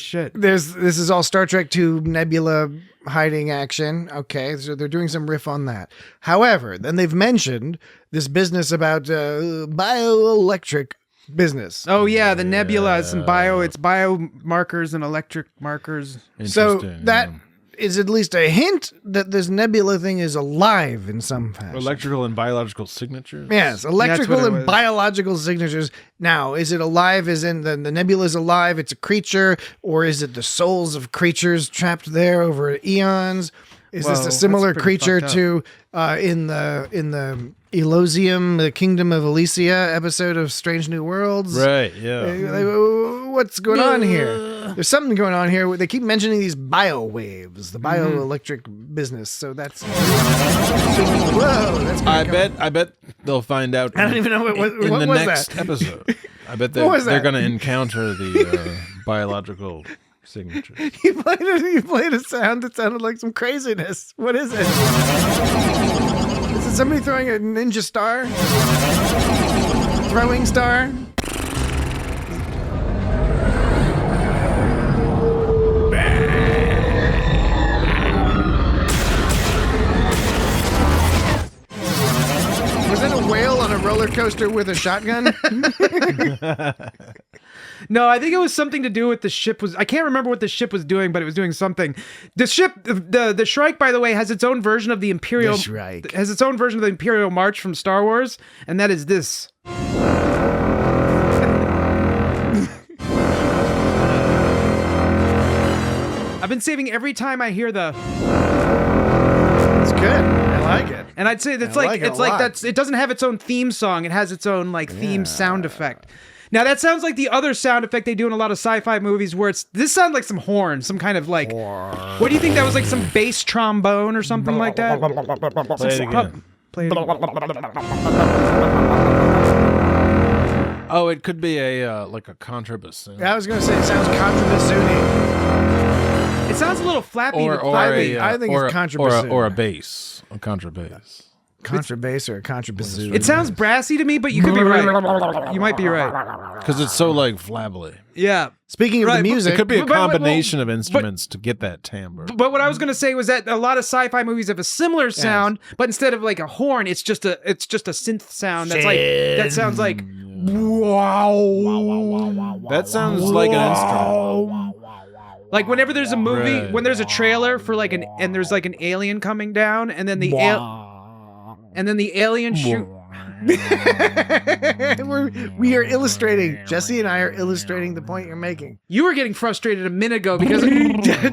shit. This is all Star Trek II Nebula hiding action. Okay, so they're doing some riff on that. However, then they've mentioned this business about bioelectric business. Oh yeah, the Nebula is some biomarkers and electric markers. So that is at least a hint that this nebula thing is alive in some fashion. Electrical and biological signatures? Yes, electrical That's what it and was. biological signatures. Now, is it alive as in the nebula is alive, it's a creature, or is it the souls of creatures trapped there over eons? Is Whoa, this a that's similar pretty creature fucked up. to in the Elysium, the Kingdom of Elysia episode of Strange New Worlds? Right, yeah. What's going on here? There's something going on here. They keep mentioning these biowaves, the bioelectric business. So that's whoa. That's I bet they'll find out. I don't even know what in the was next that? episode. I bet What was they're that? going to encounter the biological signatures. You played a sound that sounded like some craziness. What is it? Is it somebody throwing a ninja star? Throwing star? Was that a whale on a roller coaster with a shotgun? No, I think it was something to do with the ship. I can't remember what the ship was doing, but it was doing something. The ship, the Shrike, by the way, has its own version of the Imperial. The Shrike. Has its own version of the Imperial March from Star Wars, and that is this. I've been saving every time I hear the. It's good. I like it. And I'd say that's I like like it it's a like lot. that's it doesn't have its own theme song. It has its own like theme sound effect. Now that sounds like the other sound effect they do in a lot of sci-fi movies where this sounds like some horn, some kind of like what do you think that was, like some bass trombone or something like that? Play it again. Play it. Oh, it could be a like a contrabassoon. I was going to say it sounds contrabassoon-y. It sounds a little flappy. Or I think it's contrabassoon. or a bass, a contrabass. Contrabass or a contrabassoon. It sounds brassy to me, but you could be right. You might be right. Because it's so like flabbly. Yeah. Speaking of the music, It could be a But- combination of instruments to get that timbre. But what I was going to say was that a lot of sci-fi movies have a similar sound, but instead of like a horn, it's just a synth sound that sounds like wow. That sounds like an instrument. Like whenever there's a movie, Right. when there's a trailer for like and there's like an alien coming down, and then the alien shoot. we are illustrating. Jesse and I are illustrating the point you're making. You were getting frustrated a minute ago because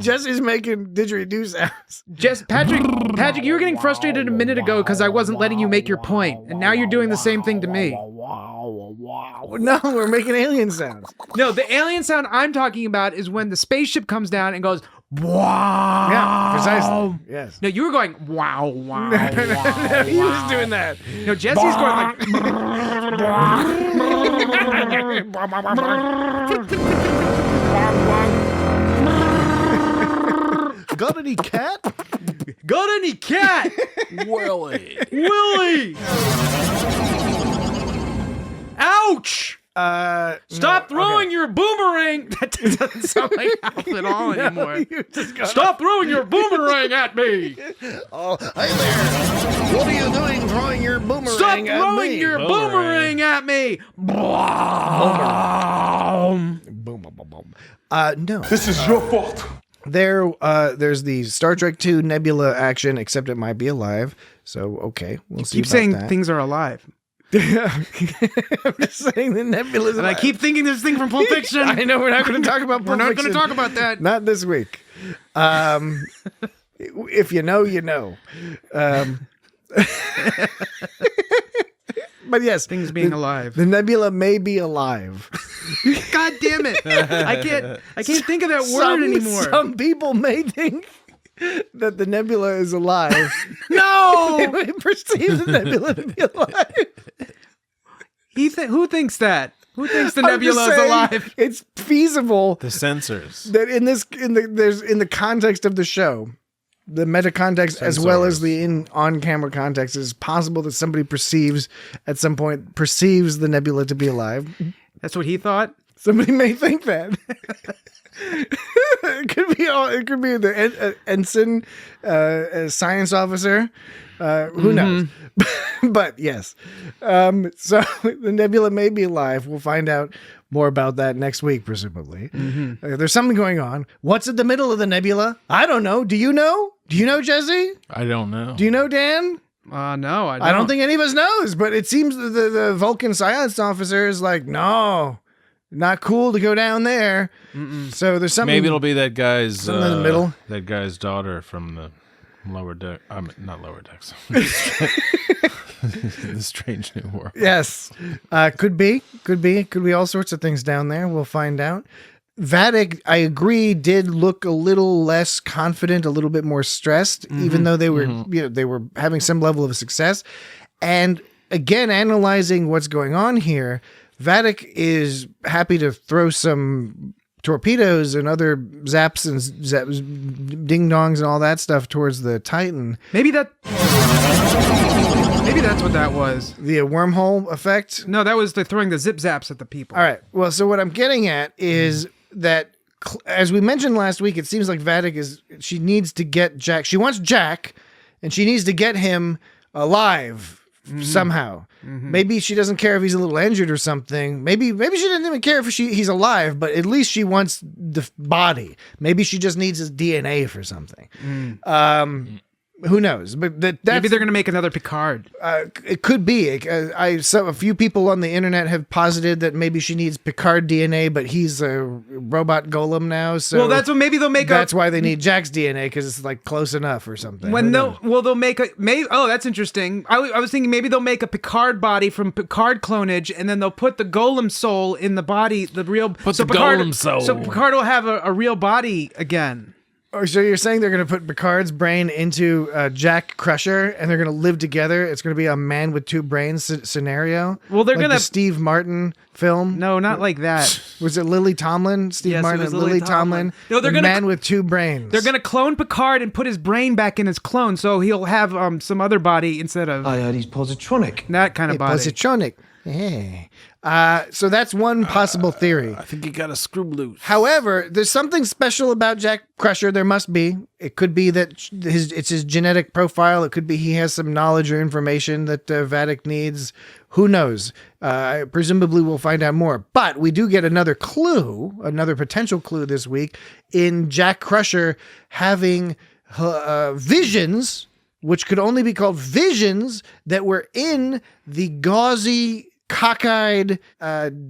Jesse's making didgeridoo sounds. Patrick, you were getting frustrated a minute ago because I wasn't letting you make your point, and now you're doing the same thing to me. No, we're making alien sounds. No, the alien sound I'm talking about is when the spaceship comes down and goes wow. Yeah, precisely. Yes. No, you were going wow, wow. He was doing that. No, Jesse's going like. Got any cat? Got any cat? Willie. Ouch! Stop no, throwing your boomerang. That doesn't sound like Alf at all anymore. Stop throwing your boomerang at me. Oh, hey there. What are you doing throwing your boomerang Stop at throwing me? your boomerang at me. No. This is your fault. There's the Star Trek II Nebula action, except it might be alive. So, okay. We'll see Keep about saying that. things are alive. I'm just saying the nebula's And I alive. keep thinking this thing from Pulp Fiction. I know we're not going to talk about We're Pulp not going to Fiction. talk about that. Not this week. If you know, you know. But yes, Things being alive. The nebula may be alive. God damn it! I can't think of that word anymore. Some people may think that the nebula is alive. No, They may perceive the nebula to be alive. Who thinks that? Who thinks the I'm nebula just is saying alive? It's feasible The sensors. that in the context of the show, the meta context as well as the on-camera context, is possible that somebody at some point perceives the nebula to be alive. That's what he thought. Somebody may think that. It could be the ensign, science officer. Who knows? But yes. So the nebula may be alive. We'll find out more about that next week, presumably. There's something going on. What's in the middle of the nebula? I don't know. Do you know? Do you know, Jesse? I don't know. Do you know, Dan? No, I don't think any of us knows, but it seems the Vulcan science officer is like, no, not cool to go down there. So there's something. Maybe it'll be that guy's in the middle. That guy's daughter from the lower deck. Not lower decks. The strange new world. Yes, could be all sorts of things down there. We'll find out. Vatic, I agree, did look a little less confident, a little bit more stressed, even though they were, they were having some level of success. And again, analyzing what's going on here, Vatic is happy to throw some torpedoes and other zaps and ding dongs and all that stuff towards the Titan. Maybe that's what that was. The wormhole effect? No, that was the throwing the zip zaps at the people. All right. Well, so what I'm getting at is that, as we mentioned last week, it seems like Vatic she needs to get Jack. She wants Jack, and she needs to get him alive somehow. Maybe she doesn't care if he's a little injured or something. Maybe she doesn't even care if he's alive, but at least she wants the body. Maybe she just needs his DNA for something. Who knows? But maybe they're going to make another Picard. It could be. A few people on the internet have posited that maybe she needs Picard DNA, but he's a robot golem now. So maybe they'll make. That's why they need Jack's DNA, because it's like close enough or something. They'll make a. Oh, that's interesting. I was thinking maybe they'll make a Picard body from Picard clonage, and then they'll put the golem soul in the body, the real. Golem soul. So Picard will have a real body again. Or so you're saying they're going to put Picard's brain into Jack Crusher, and they're going to live together? It's going to be a man with two brains scenario? Well, they're like going to... the Steve Martin film? No, not like that. Was it Lily Tomlin? Steve Martin and Lily Tomlin? No, they're going to... man with two brains. They're going to clone Picard and put his brain back in his clone, so he'll have some other body instead of... I heard he's positronic. That kind of body. Positronic. Hey. So that's one possible theory. I think he got a screw loose. However, there's something special about Jack Crusher. There must be. It could be that it's his genetic profile. It could be he has some knowledge or information that Vatic needs. Who knows? Presumably we'll find out more. But we do get another potential clue this week in Jack Crusher having visions, which could only be called visions, that were in the gauzy, cockeyed,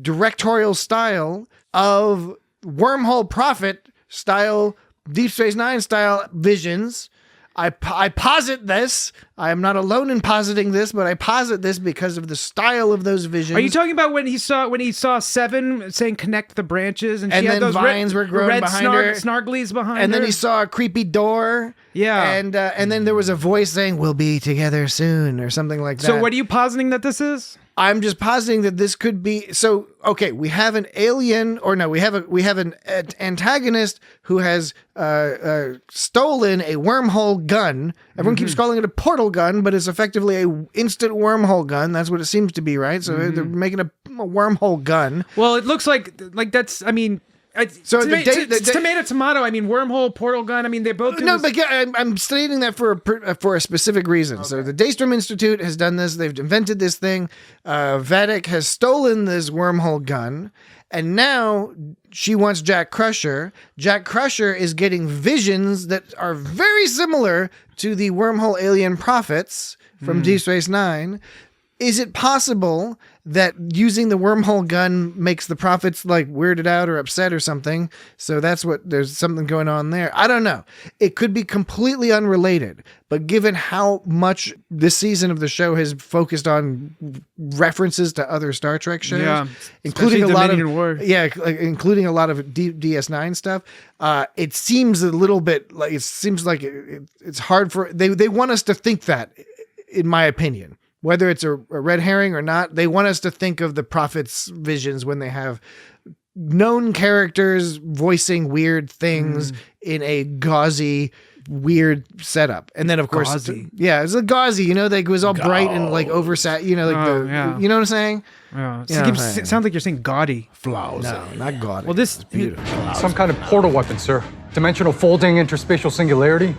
directorial style of Wormhole Prophet style, Deep Space Nine style visions. I posit this. I am not alone in positing this, but I posit this because of the style of those visions. Are you talking about when he saw Seven saying connect the branches, and she had those vines were growing behind her, snarglies behind her, and then he saw a creepy door. Yeah, and then there was a voice saying "We'll be together soon" or something like that. So what are you positing that this is? I'm just positing that this could be. So, okay, we have an alien, or no, we have an antagonist who has stolen a wormhole gun. Everyone keeps calling it a portal gun, but it's effectively a instant wormhole gun. That's what it seems to be, right? So they're making a wormhole gun. Well, it looks like that's. I mean. It's tomato. I mean, wormhole, portal gun. I mean, they both. But I'm stating that for a specific reason. Okay. So the Daystrom Institute has done this. They've invented this thing. Vatic has stolen this wormhole gun, and now she wants Jack Crusher. Jack Crusher is getting visions that are very similar to the wormhole alien prophets from Deep Space Nine. Is it possible that using the wormhole gun makes the prophets like weirded out or upset or something? So there's something going on there. I don't know. It could be completely unrelated, but given how much this season of the show has focused on references to other Star Trek shows, including a lot of DS9 stuff, it seems a little bit like it's hard for they want us to think that, in my opinion. Whether it's a red herring or not, they want us to think of the prophets' visions when they have known characters voicing weird things in a gauzy weird setup. And then of course, Gauzy. it's a gauzy. You know, like it was all bright and like oversat. You know, like you know what I'm saying? Yeah. You know what I'm It saying? sounds like you're saying gaudy. Flowers. No, not gaudy. Well, this Some kind of portal weapon, sir. Dimensional folding interspatial singularity.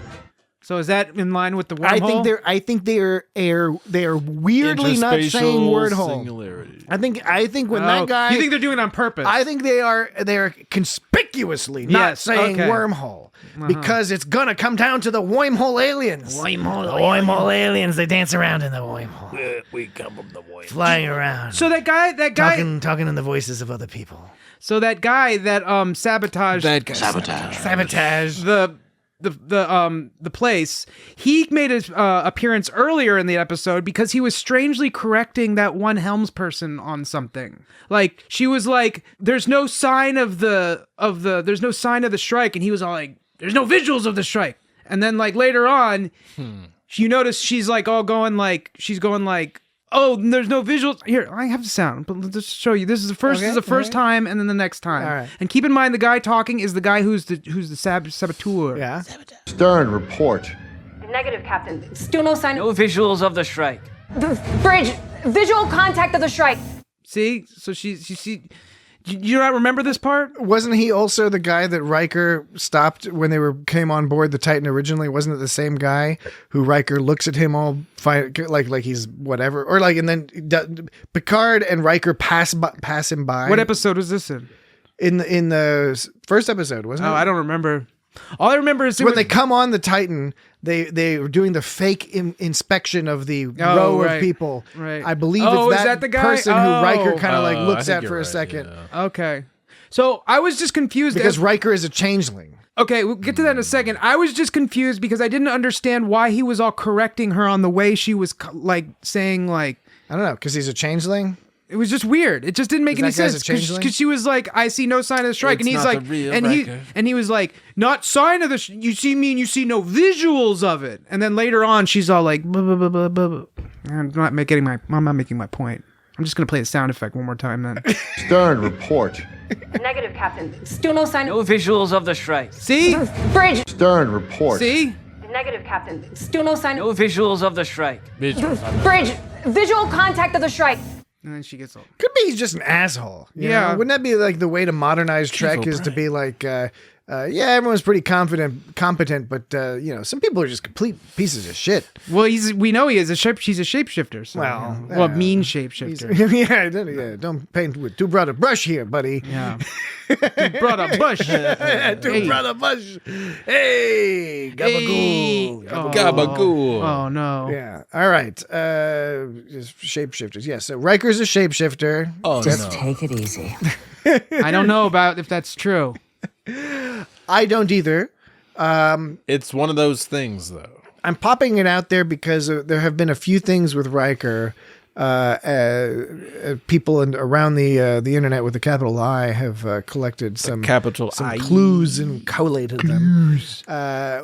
So is that in line with the wormhole? I think they are weirdly not saying word hole. Singularity. I think when that guy, you think they're doing it on purpose? I think they are conspicuously not Yes, saying okay. wormhole because it's gonna come down to the wormhole aliens. Wormhole aliens, they dance around in the wormhole. We come from the void. Flying around. So that guy, Talking in the voices of other people. so that guy that sabotaged Sabotage. the place, he made his appearance earlier in the episode because he was strangely correcting that one helmsperson on something. Like she was like, "There's no sign of the strike," and he was all like, "There's no visuals of the strike." And then like later on, you notice she's like all going like oh, there's no visuals. Here, I have the sound, but let's just show you. This is the first. Okay, This is the first time, and then the next time. All right. And keep in mind, the guy talking is the guy who's the saboteur. Yeah. Stern, report. Negative, Captain. Still no sign. No visuals of the strike. Bridge. Visual contact of the strike. See, so she. You not remember this part? Wasn't he also the guy that Riker stopped when they came on board the Titan originally? Wasn't it the same guy who Riker looks at him all like he's whatever, or like, and then Picard and Riker pass him by? What episode was this in? In the first episode, wasn't it? Oh, I don't remember. All I remember is when they come on the Titan, they were doing the fake inspection of the row of people. Right. I believe Oh, it's is that the guy? person who Riker kind of like I looks think at you're for a right, second. yeah. Okay. So I was just confused Because Riker is a changeling. Okay, we'll get to that in a second. I was just confused because I didn't understand why he was all correcting her on the way she was like saying like, I don't know, because he's a changeling. it was just weird. It just didn't make any That guy's sense a changeling? because she was like, "I see no sign of the strike," and It's he's not like, the real and Riker. he was like, "Not sign of the. You see me, and you see no visuals of it." And then later on, she's all like, blah, blah, blah, blah, blah. I'm not making my point. I'm just gonna play the sound effect one more time then. Stern, report. Negative, Captain. Still no sign. No visuals of the strike. See? Bridge. Stern, report. See? Negative, Captain. Still no sign. No visuals of the strike. Bridge. Visual contact of the strike. And then she gets all. Could be he's just an asshole. you Yeah. know? Wouldn't that be like the way to modernize Trek is to be like, yeah, everyone's pretty competent, but some people are just complete pieces of shit. Well, we know he is she's a shapeshifter. So, Well, mean shapeshifter. yeah, don't paint with too broad a brush here, buddy. Yeah. Too broad a bush. Too broad a bush. Hey, gabagool. Gabagool. Oh no. Yeah. All right. Just shapeshifters. Yeah. So Riker's a shapeshifter. Oh, Just no. take it easy. I don't know about if that's true. I don't either. It's one of those things, though. I'm popping it out there because there have been a few things with Riker. People around the internet with a capital I have collected some I. clues and collated them.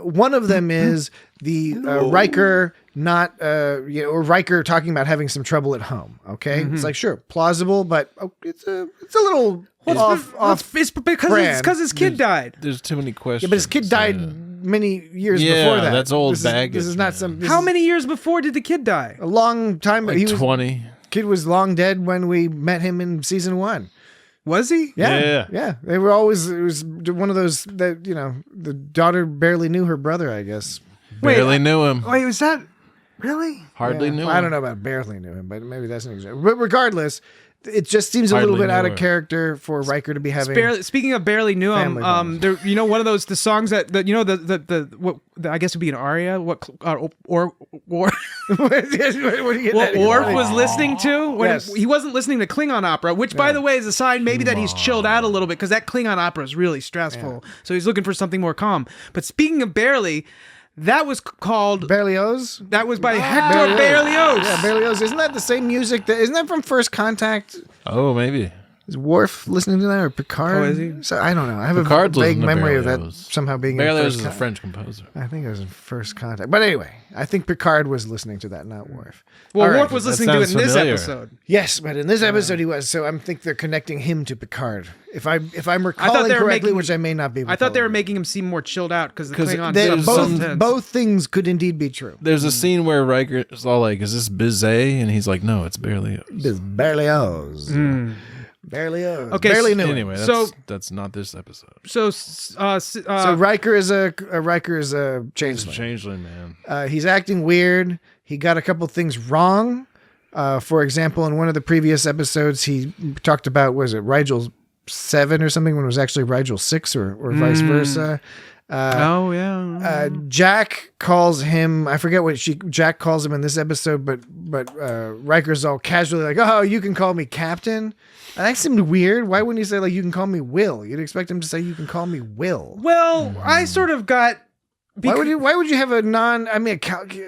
One of them is the Riker or Riker talking about having some trouble at home. Okay, It's like sure plausible, but it's a little off. It's because his kid died. There's too many questions. Yeah, but his kid died many years before that. That's old baggage. This is not some. How many years before did the kid die? A long time. Like 20. Kid was long dead when we met him in season 1. Was he? Yeah. They were always. It was one of those that the daughter barely knew her brother. I guess. Barely knew him. Wait, was that really? Hardly knew him. I don't know about barely knew him, but maybe that's an example. But regardless, it just seems a little Hardly bit out knew of her. character for Riker to be having. Speaking of barely knew him, family bonds. there, one of those the songs that what I guess would be an aria. What What are you getting what at? Orf was listening to when Yes. he wasn't listening to Klingon opera, which by the way is a sign maybe that he's chilled out a little bit because that Klingon opera is really stressful. So he's looking for something more calm. But speaking of barely. That was called Berlioz. That was by Hector Berlioz. Yeah, Berlioz. Isn't that the same music? Isn't that from First Contact? Oh, maybe. Is Worf listening to that or Picard? Oh, is he? So I don't know. I have Picard's a vague listening to memory of that Berlioz. somehow being in Berlioz First is a French composer. I think it was in First Contact. But anyway, I think Picard was listening to that, not Worf. Well, All right. Worf was listening to it in this familiar. episode. Yes, but in this episode he was. So I think they're connecting him to Picard. If I'm recalling they were correctly, making- which I may not be. I thought they were making him seem more chilled out because the 'Cause Klingons there's are some- intense. both things could indeed be true. There's a scene where Riker is all like, "Is this Bizet?" And he's like, "No, it's Berlioz." It's Berlioz. Berlioz. Okay, Barely knew. Anyway, So- that's not this episode. So, So Riker is a changeling. Changeling, man. He's acting weird. He got a couple things wrong. For example, in one of the previous episodes, he talked about, was it Rigel 7 or something when it was actually Rigel 6 or vice versa. Oh yeah. Jack calls him, I forget what Jack calls him in this episode, but Riker's all casually like, "Oh, you can call me Captain." And that seemed weird. Why wouldn't he say like, "You can call me Will"? You'd expect him to say, "You can call me Will." Well, I sort of got. Why would you have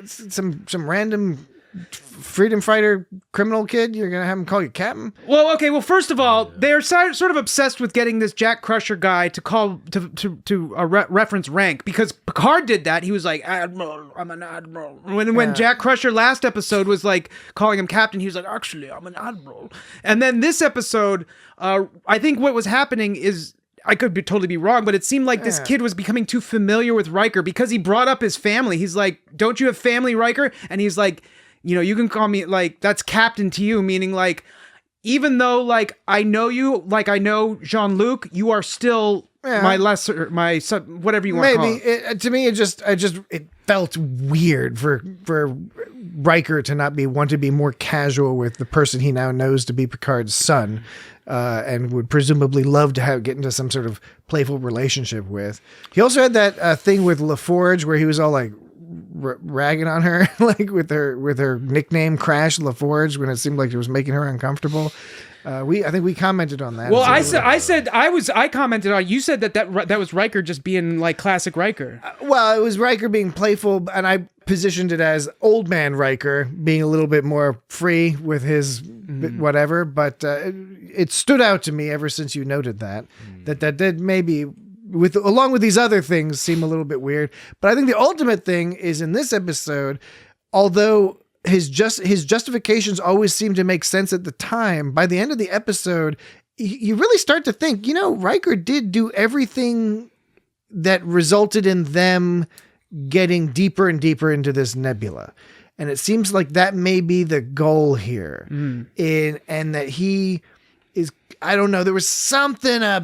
some random freedom fighter criminal kid? You're gonna have him call you Captain? Well, okay. Well, first of all, they're sort of obsessed with getting this Jack Crusher guy to call to reference rank because Picard did that. He was like, "Admiral, I'm an admiral." When Jack Crusher last episode was like calling him Captain, he was like, "Actually, I'm an admiral." And then this episode, I think what was happening is. I could totally be wrong, but it seemed like this kid was becoming too familiar with Riker because he brought up his family. He's like, "Don't you have family, Riker?" And he's like, "You can call me like that's Captain to you," meaning like, even though like I know you, like I know Jean-Luc, you are still my son, whatever you want to call it. To me, it felt weird for Riker to not want to be more casual with the person he now knows to be Picard's son. And would presumably love to get into some sort of playful relationship with. He also had that thing with LaForge where he was all like ragging on her, like with her nickname Crash LaForge, when it seemed like it was making her uncomfortable. I think we commented on that. Well, I commented on. You said that was Riker just being like classic Riker. Well, it was Riker being playful, and I positioned it as old man Riker being a little bit more free with his whatever. But it stood out to me ever since you noted that did maybe along with these other things seem a little bit weird. But I think the ultimate thing is in this episode, although his justifications always seem to make sense at the time, by the end of the episode, you really start to think, Riker did do everything that resulted in them getting deeper and deeper into this nebula. And it seems like that may be the goal here. And that he is, I don't know, there was something a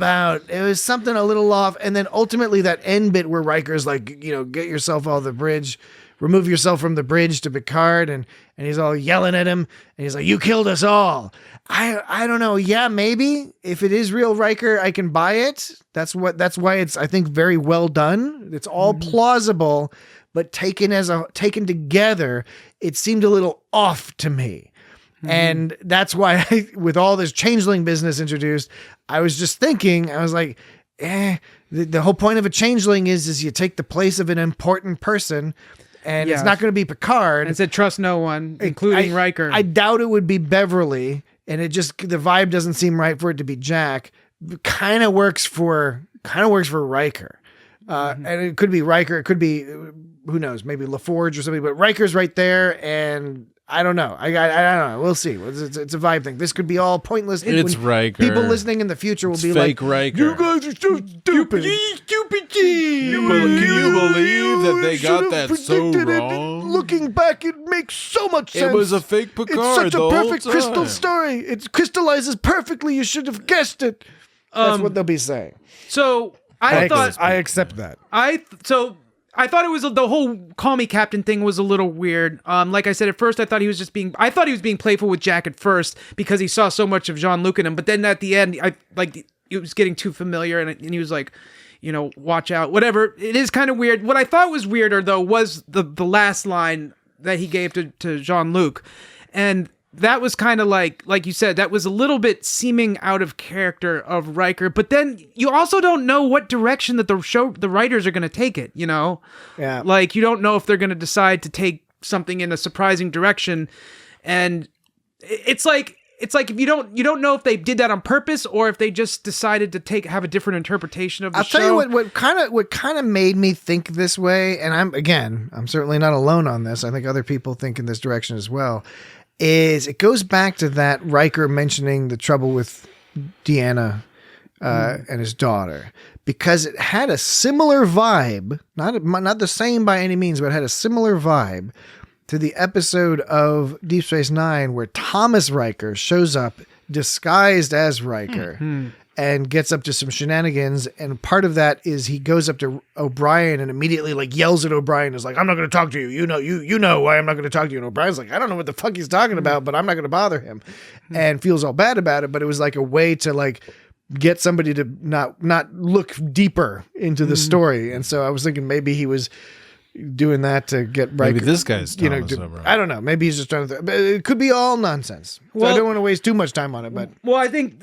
little off. And then ultimately that end bit where Riker's like, get yourself off the bridge, remove yourself from the bridge to Picard. And he's all yelling at him. And he's like, "You killed us all." I don't know. Yeah, maybe if it is real Riker, I can buy it. That's why it's, I think, very well done. It's all plausible, but taken together, it seemed a little off to me. And that's why with all this changeling business introduced, I was just thinking, I was like, the whole point of a changeling is you take the place of an important person. And it's not going to be Picard. And it said trust no one, including Riker. I doubt it would be Beverly, and the vibe doesn't seem right for it to be Jack. Kind of works for Riker, and it could be Riker. It could be who knows, maybe LaForge or something. But Riker's right there, and I don't know. I don't know. We'll see. It's a vibe thing. This could be all pointless. It's Riker. People listening in the future will be fake like, Riker. "You guys are so stupid. Stupid. Can you believe that they got that so wrong? Looking back, it makes so much sense. It was a fake Picard. It's such the a perfect whole crystal time. story. It crystallizes perfectly. You should have guessed it." That's what they'll be saying. So I accept that. I thought it was the whole "call me Captain" thing was a little weird. Like I said, at first I thought he was being playful with Jack at first because he saw so much of Jean-Luc in him. But then at the end, it was getting too familiar, and he was like, watch out, whatever. It is kind of weird. What I thought was weirder though was the last line that he gave to Jean-Luc, and that was kind of like you said, that was a little bit seeming out of character of Riker, but then you also don't know what direction that the writers are going to take it, Yeah. Like, you don't know if they're going to decide to take something in a surprising direction. And it's like, it's like if you don't know if they did that on purpose or if they just decided to have a different interpretation of the show. I'll tell you what kind of made me think this way, and I'm certainly not alone on this. I think other people think in this direction as well. Is it goes back to that Riker mentioning the trouble with Deanna and his daughter, because it had a similar vibe, not the same by any means, but it had a similar vibe to the episode of Deep Space Nine where Thomas Riker shows up disguised as Riker and gets up to some shenanigans. And part of that is he goes up to O'Brien and immediately like yells at O'Brien, is like, I'm not going to talk to you. You know why I'm not going to talk to you. And O'Brien's like, I don't know what the fuck he's talking about, but I'm not going to bother him, and feels all bad about it. But it was like a way to like get somebody to not look deeper into the story. And so I was thinking maybe he was doing that to get Riker. Maybe this guy's I don't know. Maybe he's just trying to. But it could be all nonsense. So I don't want to waste too much time on it. But I think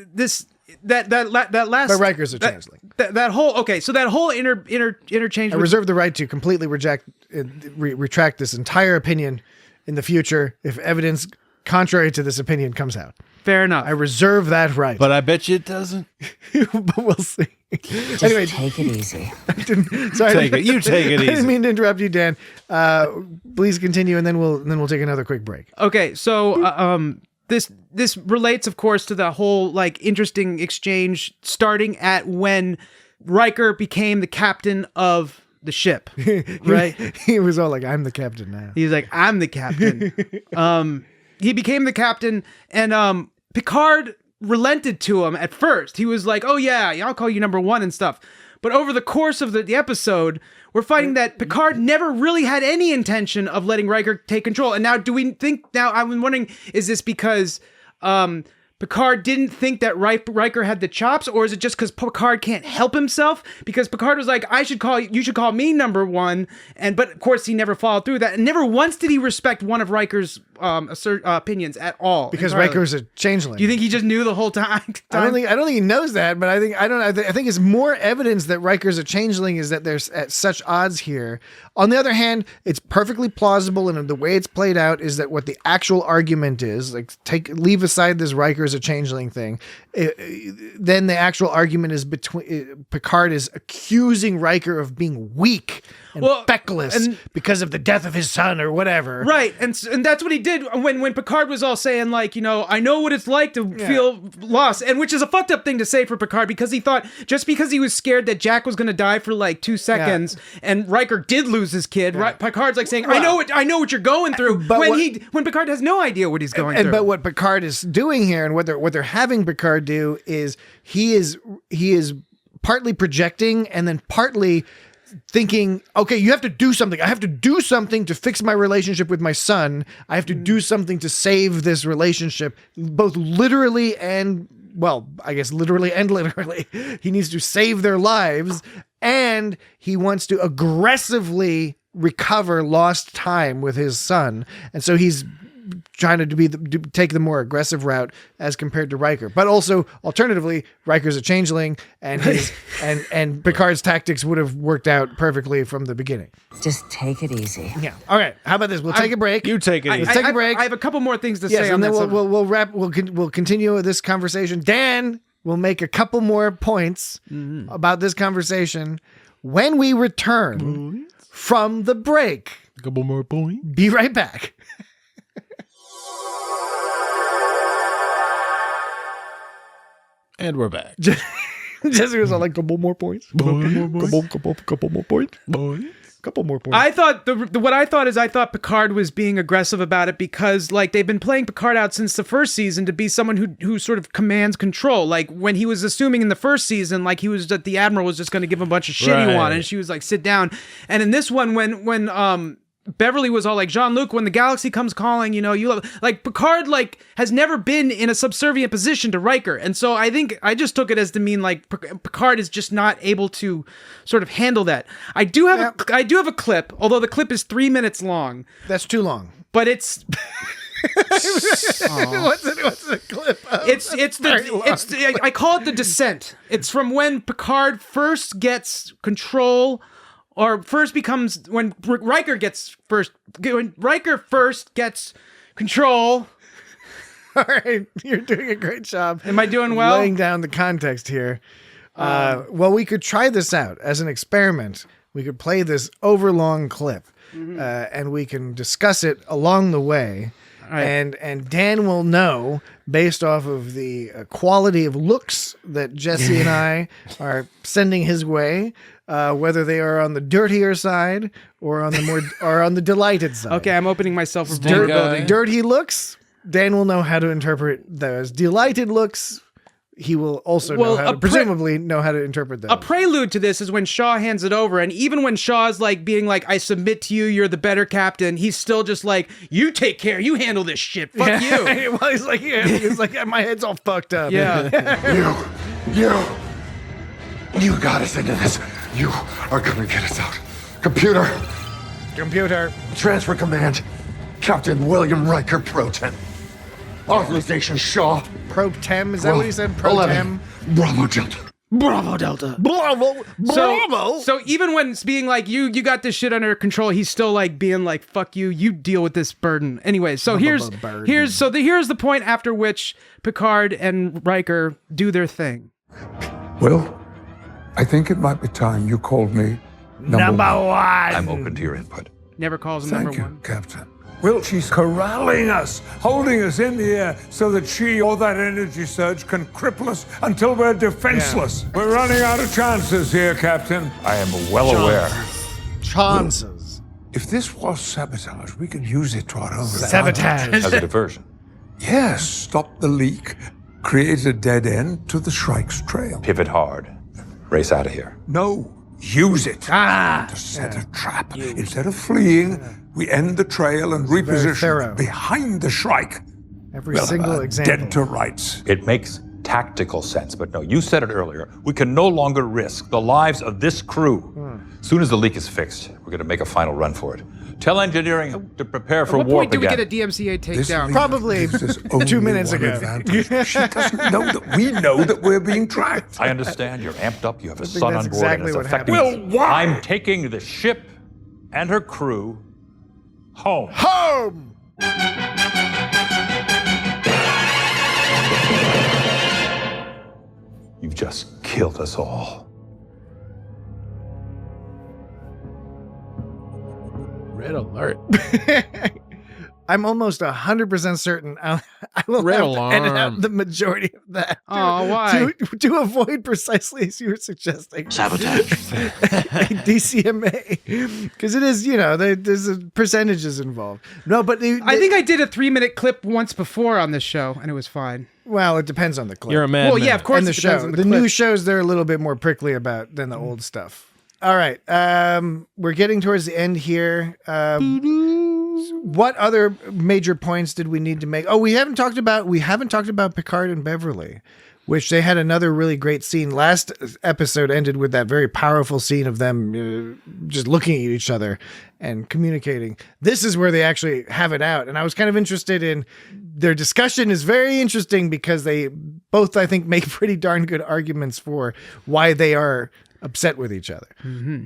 that last. But Riker's a changeling. That whole interchange. I reserve the right to completely retract this entire opinion in the future if evidence contrary to this opinion comes out. Fair enough. I reserve that right. But I bet you it doesn't. But we'll see. Just anyway, take it easy. You take it easy. I didn't mean to interrupt you, Dan. Please continue, and then we'll take another quick break. Okay, so this relates, of course, to the whole like interesting exchange starting at when Riker became the captain of the ship, right? He was all like, "I'm the captain now." He's like, "I'm the captain." He became the captain, and Picard relented to him at first. He was like, "Oh yeah, I'll call you number one and stuff." But over the course of the episode, we're finding that Picard never really had any intention of letting Riker take control. And now, I'm wondering, is this because Picard didn't think that Riker had the chops, or is it just because Picard can't help himself? Because Picard was like, you should call me number one, but of course he never followed through that, and never once did he respect one of Riker's opinions at all. Because Riker's a changeling. Do you think he just knew the whole time? I don't think he knows that, but I think it's more evidence that Riker's a changeling is that there's at such odds here. On the other hand, it's perfectly plausible, and the way it's played out is that what the actual argument is, like leave aside this Riker's a changeling thing, then the actual argument is between Picard is accusing Riker of being weak and feckless because of the death of his son or whatever. Right, and that's what he did when Picard was all saying like, I know what it's like to feel lost, and which is a fucked up thing to say for Picard, because he thought just because he was scared that Jack was going to die for like 2 seconds, and Riker did lose his kid. Right? Picard's like saying, I know what you're going through, when Picard has no idea what he's going through. But what Picard is doing here, and what they're having Picard do, is he is partly projecting and then partly thinking, okay, you have to do something. I have to do something to fix my relationship with my son. I have to do something to save this relationship, both literally and, well, I guess literally and literally. He needs to save their lives, and he wants to aggressively recover lost time with his son. And so he's trying to take the more aggressive route as compared to Riker. But also, alternatively, Riker's a changeling, and and Picard's tactics would have worked out perfectly from the beginning. Just take it easy. Yeah. All right. How about this? We'll take a break. You take it easy. Let's take a break. I have a couple more things to yes, say and on then that. we'll wrap. We'll continue this conversation. Dan will make a couple more points about this conversation when we return from the break. A couple more points. Be right back. And we're back. Jesse was like, couple more points. Couple more points. Couple more points. I thought what I thought Picard was being aggressive about it because like they've been playing Picard out since the first season to be someone who sort of commands control. Like when he was assuming in the first season, like he was that the Admiral was just going to give him a bunch of shit he wanted, and she was like, sit down. And in this one, when Beverly was all like, Jean-Luc, when the galaxy comes calling, you love, like Picard like has never been in a subservient position to Riker. And so I think I just took it as to mean like Picard is just not able to sort of handle that. I do have a clip, although the clip is 3 minutes long. That's too long. But it's what's the clip of? I call it the descent. It's from when Picard first gets control, or first becomes when Riker first gets control. All right, you're doing a great job. Am I doing well? Laying down the context here. Well, we could try this out as an experiment. We could play this overlong clip, and we can discuss it along the way. Right. And Dan will know, based off of the quality of looks that Jesse and I are sending his way, whether they are on the dirtier side or on the more or on the delighted side. Okay, I'm opening myself for vulnerability. Dirty looks, Dan will know how to interpret those. Delighted looks, he will also presumably know how to interpret those. A prelude to this is when Shaw hands it over, and even when Shaw's like being like, "I submit to you, you're the better captain," he's still just like, "You take care, you handle this shit, fuck you." Well, he's like, my head's all fucked up. Yeah. You got us into this. You are gonna get us out. Computer. Transfer command. Captain William Riker, Pro-Tem. Authorization, Shaw. Pro-Tem, is that what he said? Pro-Tem? Bravo Delta. Bravo Delta. Bravo. So even when it's being like, you got this shit under control, he's still like being like, fuck you, you deal with this burden. Anyway, so here's the point after which Picard and Riker do their thing. Well, I think it might be time you called me number one. I'm open to your input. Never calls him Thank number you, one. Captain. Well, she's corralling us, holding us in the air so that she or that energy surge can cripple us until we're defenseless. Yeah. We're running out of chances here, Captain. I am well aware. Chances. If this was sabotage, we could use it to our own Sabotage. as a diversion. Yes, stop the leak, create a dead end to the Shrike's trail. Pivot hard. Race out of here. No, use it to set a trap. Instead of fleeing, we end the trail and reposition behind the Shrike. Every single example. Dead to rights. It makes tactical sense, but no, you said it earlier. We can no longer risk the lives of this crew. As soon as the leak is fixed, we're going to make a final run for it. Tell engineering to prepare for warp again. At what point do we get a DMCA takedown? Probably 2 minutes ago. She doesn't know that we know that we're being tracked. I understand. You're amped up. You have a son on board. Exactly and what it's affecting happened. Well, why? I'm taking the ship and her crew home. Home! You've just killed us all. Red alert. I'm almost 100% certain I will Red have to edit alarm. out the majority of that. Oh, why? To avoid precisely as you were suggesting. Sabotage. DCMA. Because it is, there's percentages involved. No, but I think I did a 3-minute clip once before on this show, and it was fine. Well, it depends on the clip. You're a man. Well, yeah, of course. And the it depends show. on The clip. new shows they're a little bit more prickly about than the old stuff. All right. We're getting towards the end here. What other major points did we need to make? Oh, we haven't talked about Picard and Beverly, which they had another really great scene. Last episode ended with that very powerful scene of them just looking at each other and communicating. This is where they actually have it out. And I was kind of interested in their discussion is very interesting because they both, I think, make pretty darn good arguments for why they are upset with each other. Mm-hmm.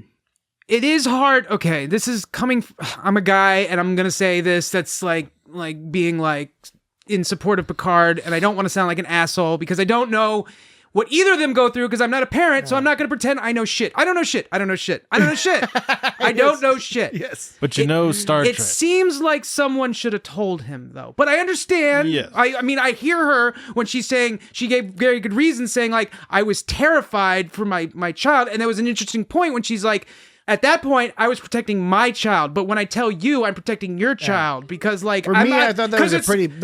It is hard. Okay, this is coming. I'm a guy, and I'm gonna say this. That's like being like in support of Picard, and I don't want to sound like an asshole because I don't know what either of them go through because I'm not a parent, so I'm not gonna pretend I know shit. I don't know shit. I don't know shit. I don't know shit. I don't know shit. Yes, but you know Star Trek. It seems like someone should have told him though. But I understand. Yes. I mean, I hear her when she's saying she gave very good reasons, saying like I was terrified for my child, and there was an interesting point when she's like. At that point, I was protecting my child, but when I tell you, I'm protecting your child because, like, for me, I thought that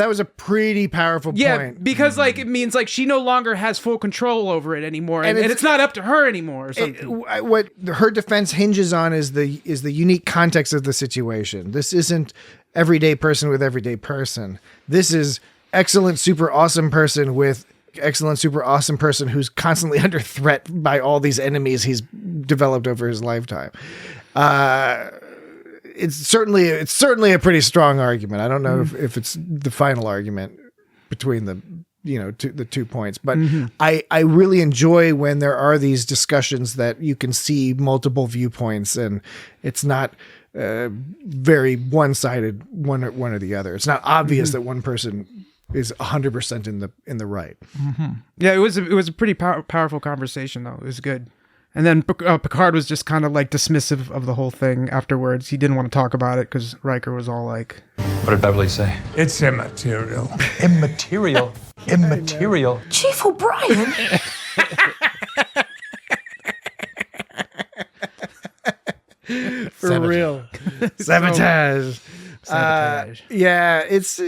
was a pretty powerful point. Yeah, because like it means like she no longer has full control over it anymore, and it's not up to her anymore. Or something. What her defense hinges on is the unique context of the situation. This isn't everyday person with everyday person. This is excellent, super awesome person with excellent, super awesome person who's constantly under threat by all these enemies he's developed over his lifetime. It's certainly a pretty strong argument. I don't know if it's the final argument between the the 2 points, but I really enjoy when there are these discussions that you can see multiple viewpoints and it's not very one-sided one or the other. It's not obvious that one person is 100% in the right. Yeah, it was a pretty powerful conversation though. It was good. And then Picard was just kind of like dismissive of the whole thing afterwards. He didn't want to talk about it because Riker was all like, What did Beverly say? It's immaterial. Immaterial. Immaterial. Chief O'Brien? For real. Sabotage. Yeah, it's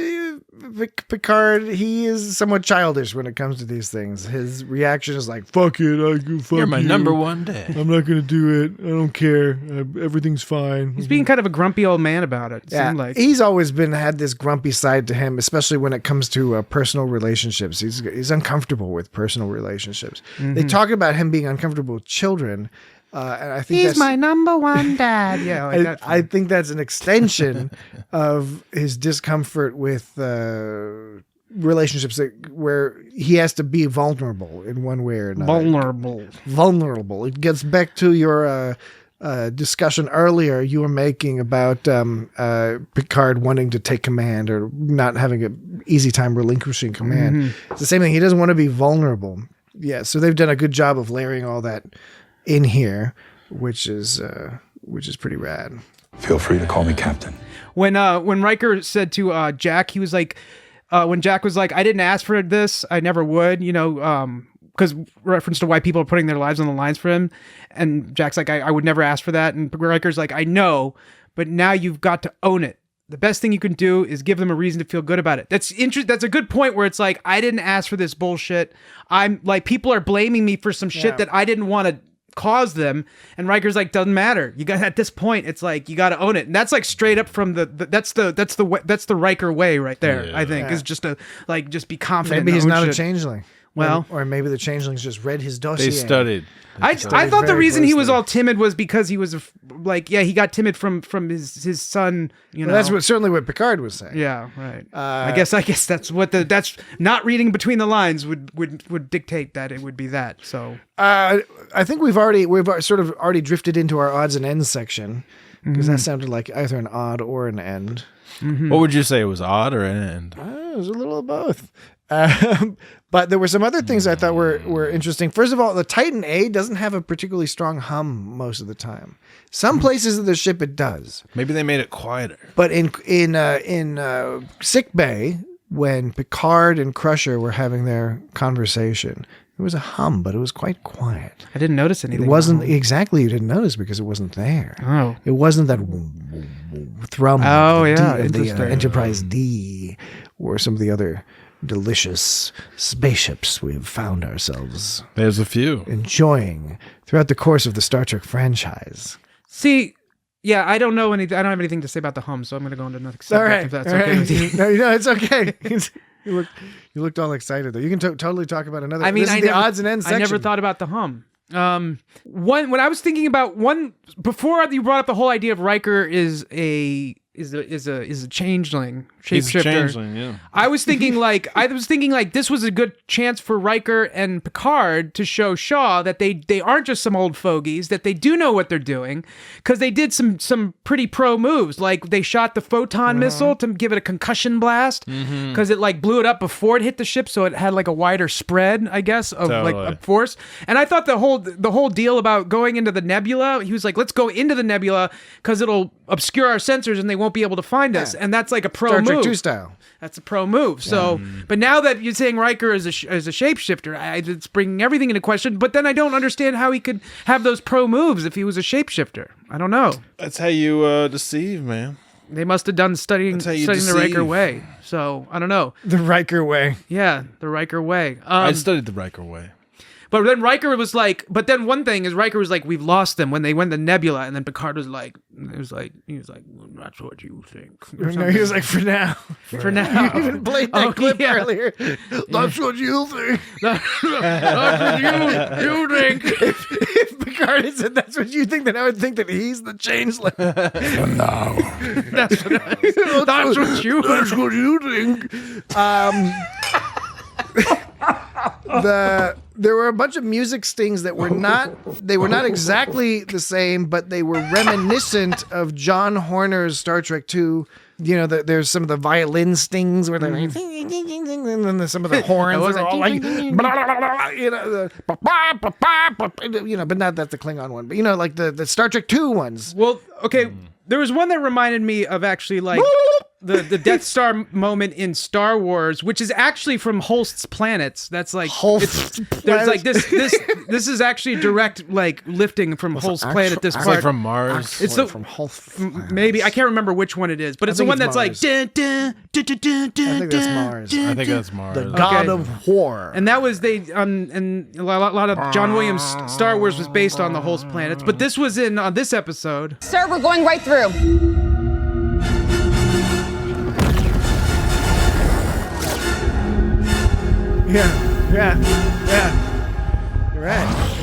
Picard. He is somewhat childish when it comes to these things. His reaction is like, "Fuck it, fuck You're my you. number one dad. I'm not gonna do it. I don't care. Everything's fine." he's being kind of a grumpy old man about it. Yeah, Seemed like. he's always had this grumpy side to him, especially when it comes to personal relationships. He's uncomfortable with personal relationships. They talk about him being uncomfortable with children. And I think He's my number one dad. Yeah, like that. I think that's an extension of his discomfort with relationships where he has to be vulnerable in one way or another. Vulnerable. It gets back to your discussion earlier you were making about Picard wanting to take command or not having an easy time relinquishing command. It's the same thing. He doesn't want to be vulnerable. Yeah, so they've done a good job of layering all that in here, which is pretty rad. Feel free to call me Captain. When Riker said to Jack, he was like, when Jack was like, I didn't ask for this, I never would, because reference to why people are putting their lives on the lines for him. And Jack's like, I would never ask for that. And Riker's like, I know, but now you've got to own it. The best thing you can do is give them a reason to feel good about it. That's a good point where it's like, I didn't ask for this bullshit. I'm like, people are blaming me for some shit that I didn't want to cause them, and Riker's like, doesn't matter. You got at this point, it's like you got to own it, and that's like straight up from that's the Riker way right there. I think is just just be confident. Maybe he's not shit. a changeling. Well, or maybe the changelings just read his dossier. They studied. I thought the reason he was all timid was because he was he got timid from his son. Well, that's certainly what Picard was saying. Yeah, right. I guess that's what that's not reading between the lines would dictate that it would be that. So I think we've sort of already drifted into our odds and ends section because that sounded like either an odd or an end. What would you say? It was odd or an end? It was a little of both. But there were some other things I thought were interesting. First of all, the Titan A doesn't have a particularly strong hum most of the time. Some places of the ship it does. Maybe they made it quieter. But in sick bay, when Picard and Crusher were having their conversation, there was a hum, but it was quite quiet. I didn't notice anything. It wasn't exactly you didn't notice because it wasn't there. Oh, it wasn't that thrum. Oh, of the Enterprise D, or some of the other delicious spaceships we've found ourselves. There's a few enjoying throughout the course of the Star Trek franchise. See, yeah, I don't know anything. I don't have anything to say about the hum, so I'm going to go into another subject. All right, if that's okay with you. No, it's okay. You looked all excited though. You can totally talk about another. This is the odds and ends section. I never thought about the hum. When I was thinking about before you brought up the whole idea of Riker is a changeling, shapeshifter. He's a changeling, yeah. I was thinking like this was a good chance for Riker and Picard to show Shaw that they aren't just some old fogies, that they do know what they're doing, because they did some pretty pro moves. Like they shot the photon missile to give it a concussion blast, because it like blew it up before it hit the ship, so it had like a wider spread, I guess, of like a force. And I thought the whole deal about going into the nebula, he was like, let's go into the nebula because it'll obscure our sensors and they won't be able to find us, and that's like a pro Star move. Trek 2 style. That's a pro move. So, but now that you're saying Riker is a shapeshifter, it's bringing everything into question. But then I don't understand how he could have those pro moves if he was a shapeshifter. I don't know. That's how you deceive, man. They must have done studying the Riker way. So I don't know. The Riker way. Yeah, the Riker way. I studied the Riker way. But then Riker was like, one thing is Riker was like, we've lost them when they went to Nebula, and then Picard was like, he was like, well, that's what you think. No, he was like, for now. For now. You even played that clip earlier. That's what you think. That's what you think. If Picard had said that's what you think, then I would think that he's the changeling. For now. That's what you think. That's what you think. there were a bunch of music stings that were not exactly the same, but they were reminiscent of John Horner's Star Trek II. You know, there's some of the violin stings where they're like, and then some of the horns are all like, but not that the Klingon one, but like the Star Trek II ones. Well, okay, there was one that reminded me of actually like the Death Star moment in Star Wars, which is actually from Holst's Planets. That's like there's like this is actually direct like lifting from Holst's Planet. This part like from Mars. It's from Holst. Maybe I can't remember which one it is, but it's the one that's Mars. like. I think that's Mars. I think that's Mars. The God of War. And that was and a lot of John Williams' Star Wars was based on the Holst Planets, but this was on this episode. Sir, we're going right through. Yeah. You're right.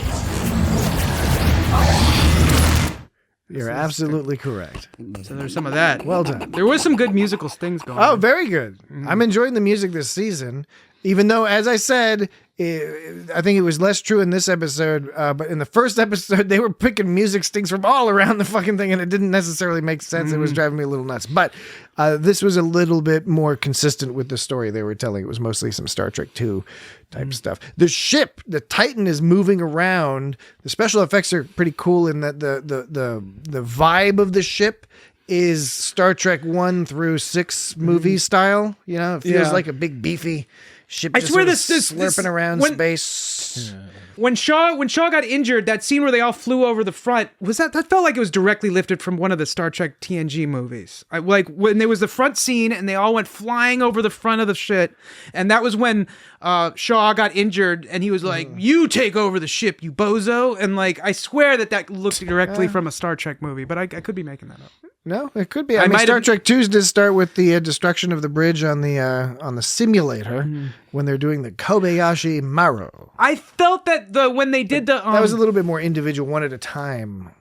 You're absolutely correct. So there's some of that. Well done. There was some good musical stings going Oh, on. very good. I'm enjoying the music this season, even though, as I said, I think it was less true in this episode, but in the first episode, they were picking music stings from all around the fucking thing, and it didn't necessarily make sense. It was driving me a little nuts. But this was a little bit more consistent with the story they were telling. It was mostly some Star Trek II type stuff. The ship, the Titan, is moving around. The special effects are pretty cool in that the vibe of the ship is Star Trek 1 through 6 movie style. You know, it feels like a big beefy ship. I just swear sort of slurping around space. When Shaw got injured, that scene where they all flew over the front, that felt like it was directly lifted from one of the Star Trek TNG movies. Like when there was the front scene and they all went flying over the front of the shit, and that was when Shaw got injured and he was like, "You take over the ship, you bozo!" And like I swear that looked directly from a Star Trek movie, but I could be making that up. No, it could be. I mean, Star Trek 2 did start with the destruction of the bridge on the simulator when they're doing the Kobayashi Maru. I felt that when they did that was a little bit more individual, one at a time.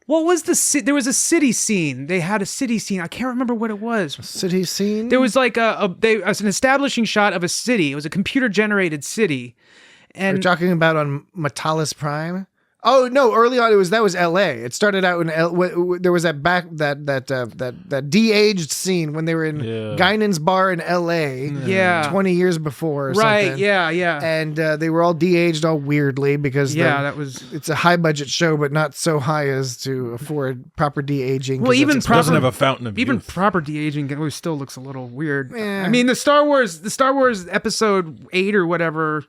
What was there was a city scene. They had a city scene. I can't remember what it was. A city scene? There was like an establishing shot of a city. It was a computer generated city. And you're talking about on Metalis Prime? Oh no! Early on, that was L.A. It started out in there was that de-aged scene when they were in Guinan's bar in L.A. 20 years before, or something. Yeah. And they were all de-aged all weirdly because it's a high budget show, but not so high as to afford proper de-aging. Well, even doesn't have a fountain of even youth. Proper de-aging still looks a little weird. Yeah. I mean, the Star Wars episode 8 or whatever.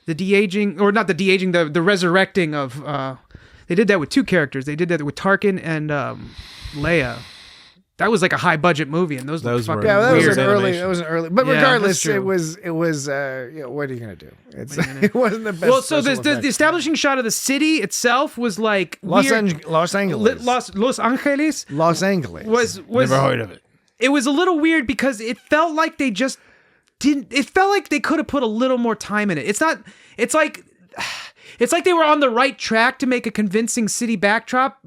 The de-aging, or not the de-aging, the resurrecting of, they did that with 2 characters. They did that with Tarkin and Leia. That was like a high budget movie, and those looked fucking weird. That was an early. But regardless, it was. What are you gonna do? It wasn't the best. Well, so the establishing shot of the city itself was like Los Angeles. Los Angeles. Was never heard of it. It was a little weird because it felt like they just didn't. It felt like they could have put a little more time in it. It's like they were on the right track to make a convincing city backdrop,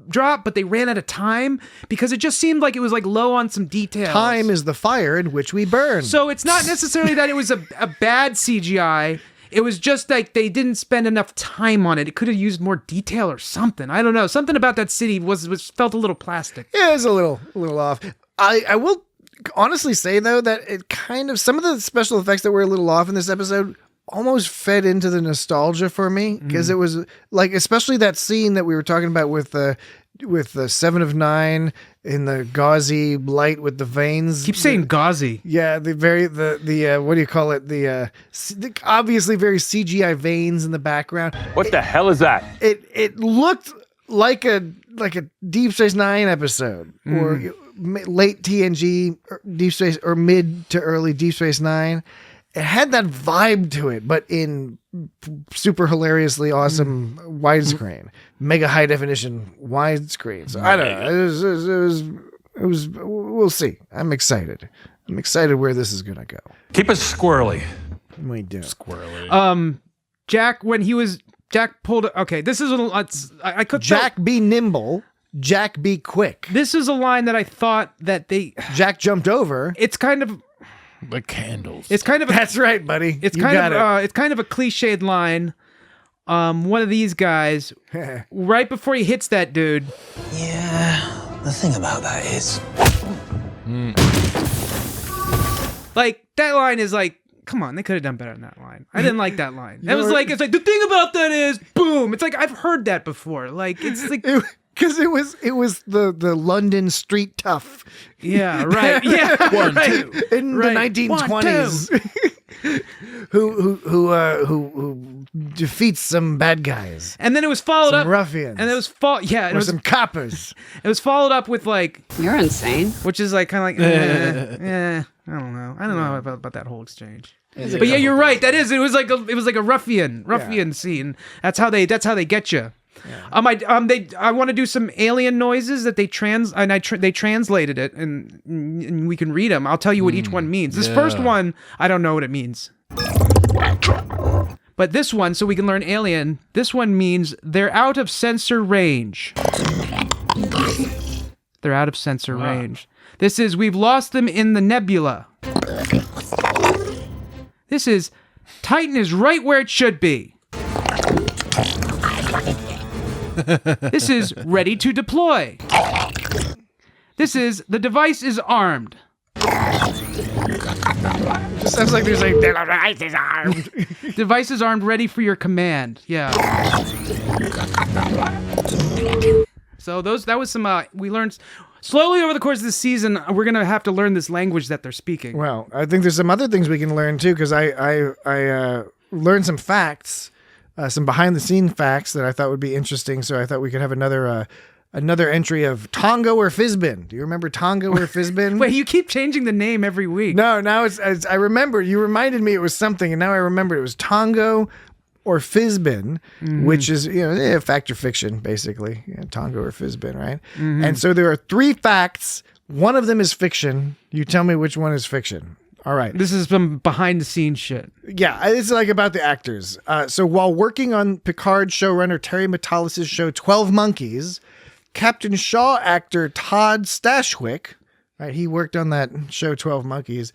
but they ran out of time because it just seemed like it was like low on some details. Time is the fire in which we burn. So it's not necessarily that it was a bad CGI. It was just like they didn't spend enough time on it. It could have used more detail or something. I don't know. Something about that city felt a little plastic. Yeah, it was a little off. I will honestly say though that it kind of, some of the special effects that were a little off in this episode almost fed into the nostalgia for me, because it was like, especially that scene that we were talking about with the 7 of 9 in the gauzy light with the veins. Keep saying gauzy. Yeah, the what do you call it? The obviously very CGI veins in the background. What the hell is that? It looked like a Deep Space Nine episode, or late TNG Deep Space, or mid to early Deep Space Nine. It had that vibe to it, but in super hilariously awesome widescreen, mega high definition widescreen. So I don't know. It was. We'll see. I'm excited. I'm excited where this is gonna go. Keep it squirrely. We do squirrely. Jack pulled. Okay, this is I could. Jack be nimble. Jack be quick. This is a line that I thought that Jack jumped over. It's kind of. The candles. It's kind of that's right, buddy. It's kind of a cliched line. One of these guys, right before he hits that dude. Yeah, the thing about that is, like that line is like, come on, they could have done better than that line. I didn't like that line. It's like the thing about that is, boom. It's like I've heard that before. Like it's like. Because it was the London street tough. Yeah, right. Yeah, One, right. two. In the 1920s. who defeats some bad guys. And then it was followed up. Ruffians. And it was some coppers. It was followed up with like, You're insane. which is like kind of like, I don't know. I don't know about that whole exchange. But yeah, you're right. It was like a ruffian scene. That's how they get you. Yeah. I want to do some alien noises that they translated it and we can read them. I'll tell you what each one means. This first one, I don't know what it means. But this one, so we can learn alien, this one means they're out of sensor range. They're out of sensor range. This is, we've lost them in the nebula. This is, Titan is right where it should be. This is ready to deploy. This is the device is armed. It sounds like there's like the device is armed. Device is armed, ready for your command. Yeah. So that was some we learned slowly over the course of this season. We're gonna have to learn this language that they're speaking. Well, I think there's some other things we can learn too, because I learned some facts. Some behind-the-scene facts that I thought would be interesting, so I thought we could have another entry of Tongo or Fizbin. Do you remember Tongo or Fizbin? Wait, you keep changing the name every week. No, now it's I remember. You reminded me it was something, and now I remember it was Tongo or Fizbin, which is fact or fiction, basically. Tongo or Fizbin, right? Mm-hmm. And so there are 3 facts. One of them is fiction. You tell me which one is fiction. All right. This is some behind-the-scenes shit. Yeah, it's like about the actors. So while working on Picard showrunner Terry Matalas' show 12 Monkeys, Captain Shaw actor Todd Stashwick, right, he worked on that show 12 Monkeys,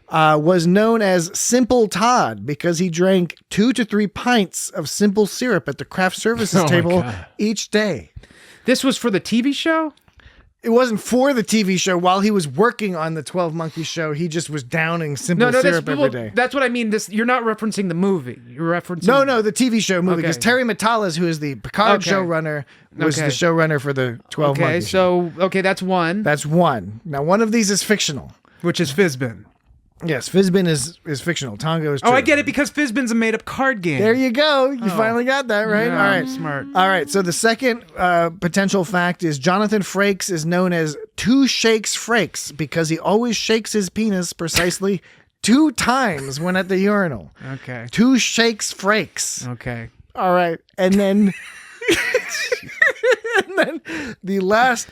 was known as Simple Todd because he drank 2 to 3 pints of simple syrup at the craft services table each day. This was for the TV show? It wasn't for the TV show. While he was working on the 12 Monkeys show, he just was downing simple syrup every day. That's what I mean. You're not referencing the movie. You're referencing... No, the TV show movie. Because Terry Matalas, who is the Picard showrunner, was the showrunner for the 12 Monkeys show. Okay, that's one. That's one. Now, one of these is fictional. Which is Fizbin. Yes, Fizbin is fictional. Tongo is true. Oh, I get it, because Fizbin's a made-up card game. There you go. You finally got that, right? Yeah, all right. Smart. All right, so the second potential fact is Jonathan Frakes is known as Two Shakes Frakes because he always shakes his penis precisely 2 times when at the urinal. Okay. Two Shakes Frakes. Okay. All right, and then... and then the last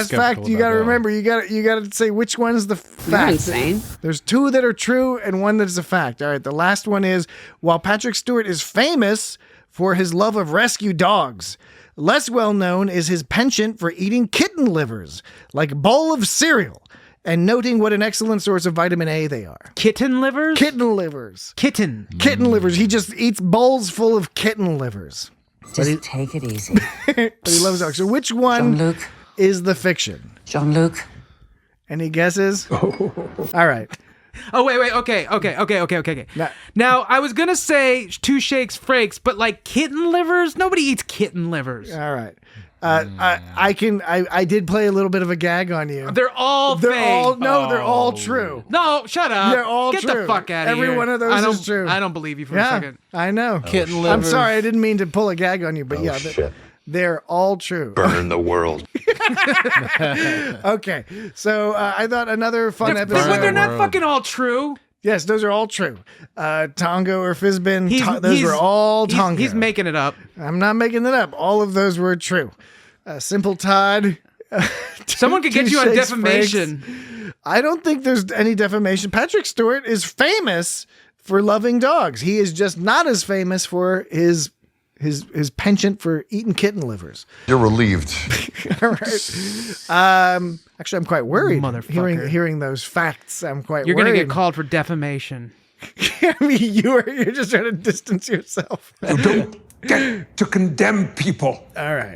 fact you got to remember, you got to say which one's the fact. You're insane. There's 2 that are true and 1 that's a fact. All right, the last one is, while Patrick Stewart is famous for his love of rescue dogs, less well known is his penchant for eating kitten livers, like a bowl of cereal, and noting what an excellent source of vitamin A they are. Kitten livers? Kitten livers. Kitten livers. He just eats bowls full of kitten livers. Just take it easy. But he loves dogs. So which one is the fiction? Jean-Luc. Any guesses? All right. Oh, wait. Okay. Now, I was going to say 2 Shakes Frakes, but like kitten livers? Nobody eats kitten livers. All right. I did play a little bit of a gag on you. They're all fake. They're all true. No, shut up. They're all Get true. the fuck out of here. Every one of those is true. I don't believe you for a second. I know. Kitten livers. I'm sorry, I didn't mean to pull a gag on you, but they're all true. Burn the world. Okay, so I thought another fun episode. But they're not fucking all true. Yes, those are all true. Tongo or Fizbin, those were all Tongo. He's making it up. I'm not making it up. All of those were true. Simple Todd. Someone could get you on defamation. I don't think there's any defamation. Patrick Stewart is famous for loving dogs. He is just not as famous for his his penchant for eating kitten livers. You're relieved. All right. Actually, I'm quite worried. Motherfucker. Hearing those facts, I'm quite You're worried. going to get called for defamation. I mean, you're just trying to distance yourself. You don't get to condemn people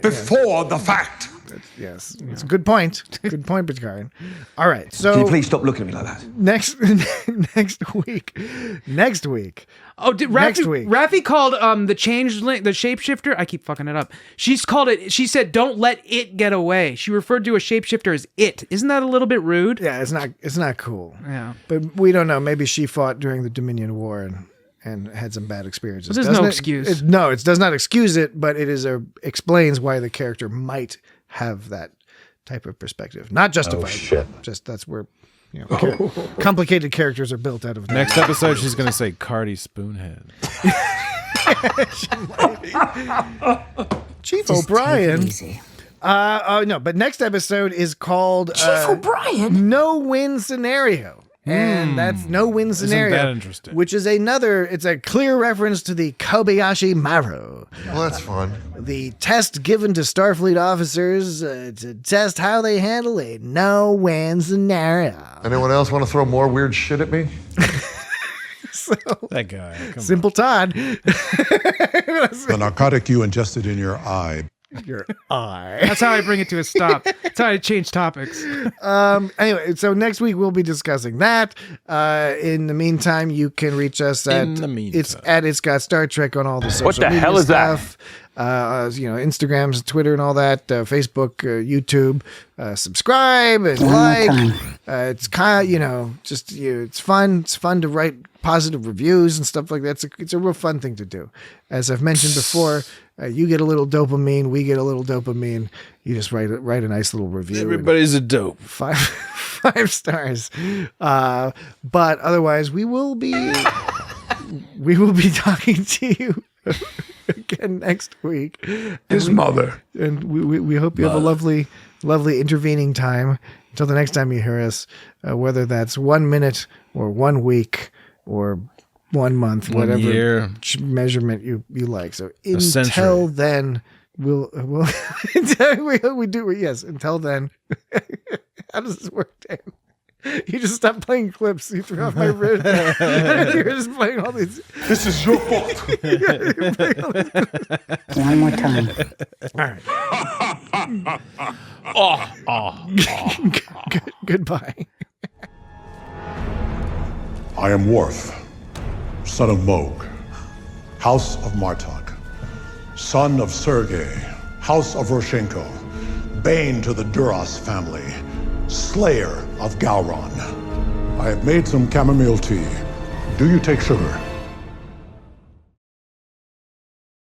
before the fact. Yes, it's a good point. Good point, Picard. All right, so Can you please stop looking at me like that? next week. Oh, did Raffi called the changeling, the shapeshifter? I keep fucking it up. She's called it. She said, "Don't let it get away." She referred to a shapeshifter as it. Isn't that a little bit rude? Yeah, it's not cool. Yeah, but we don't know. Maybe she fought during the Dominion War and had some bad experiences. But there's no excuse. It does not excuse it, but it explains why the character might have that type of perspective. Not justified. Oh, shit. Just that's where complicated characters are built out of. Next episode, she's going to say Cardi Spoonhead. Chief O'Brien. No, but next episode is called Chief O'Brien? No-Win Scenario. And that's no-win scenario. Isn't that interesting? Which is it's a clear reference to the Kobayashi Maru. Well, that's fun. The test given to Starfleet officers to test how they handle a no-win scenario. Anyone else want to throw more weird shit at me? That guy. Simple Todd. The narcotic you ingested in your eye. Your eye. That's how I bring it to a stop. That's how I change topics. Anyway, so next week we'll be discussing that. In the meantime, you can reach us at It's Got Star Trek on all the social media What the hell is stuff. Instagrams, Twitter, and all that. Facebook, YouTube. Subscribe and like. It's kind of, it's fun. It's fun to write positive reviews and stuff like that. It's a real fun thing to do. As I've mentioned before, you get a little dopamine, we get a little dopamine. You just write a nice little review. Everybody's a dope. 5 stars. But otherwise, we will be talking to you again next week. His mother. And we hope you have a lovely intervening time until the next time you hear us, whether that's 1 minute or 1 week or 1 month, 1 whatever year. Measurement you like. So century. until then, we'll until then. How does this work, Dan? You just stopped playing clips. You threw off my wrist. You're just playing all these. This is your fault. One more time. All right. Goodbye. I am Worf, son of Moog, House of Martok, son of Sergei, House of Roshenko, bane to the Duras family, slayer of Gowron. I have made some chamomile tea. Do you take sugar?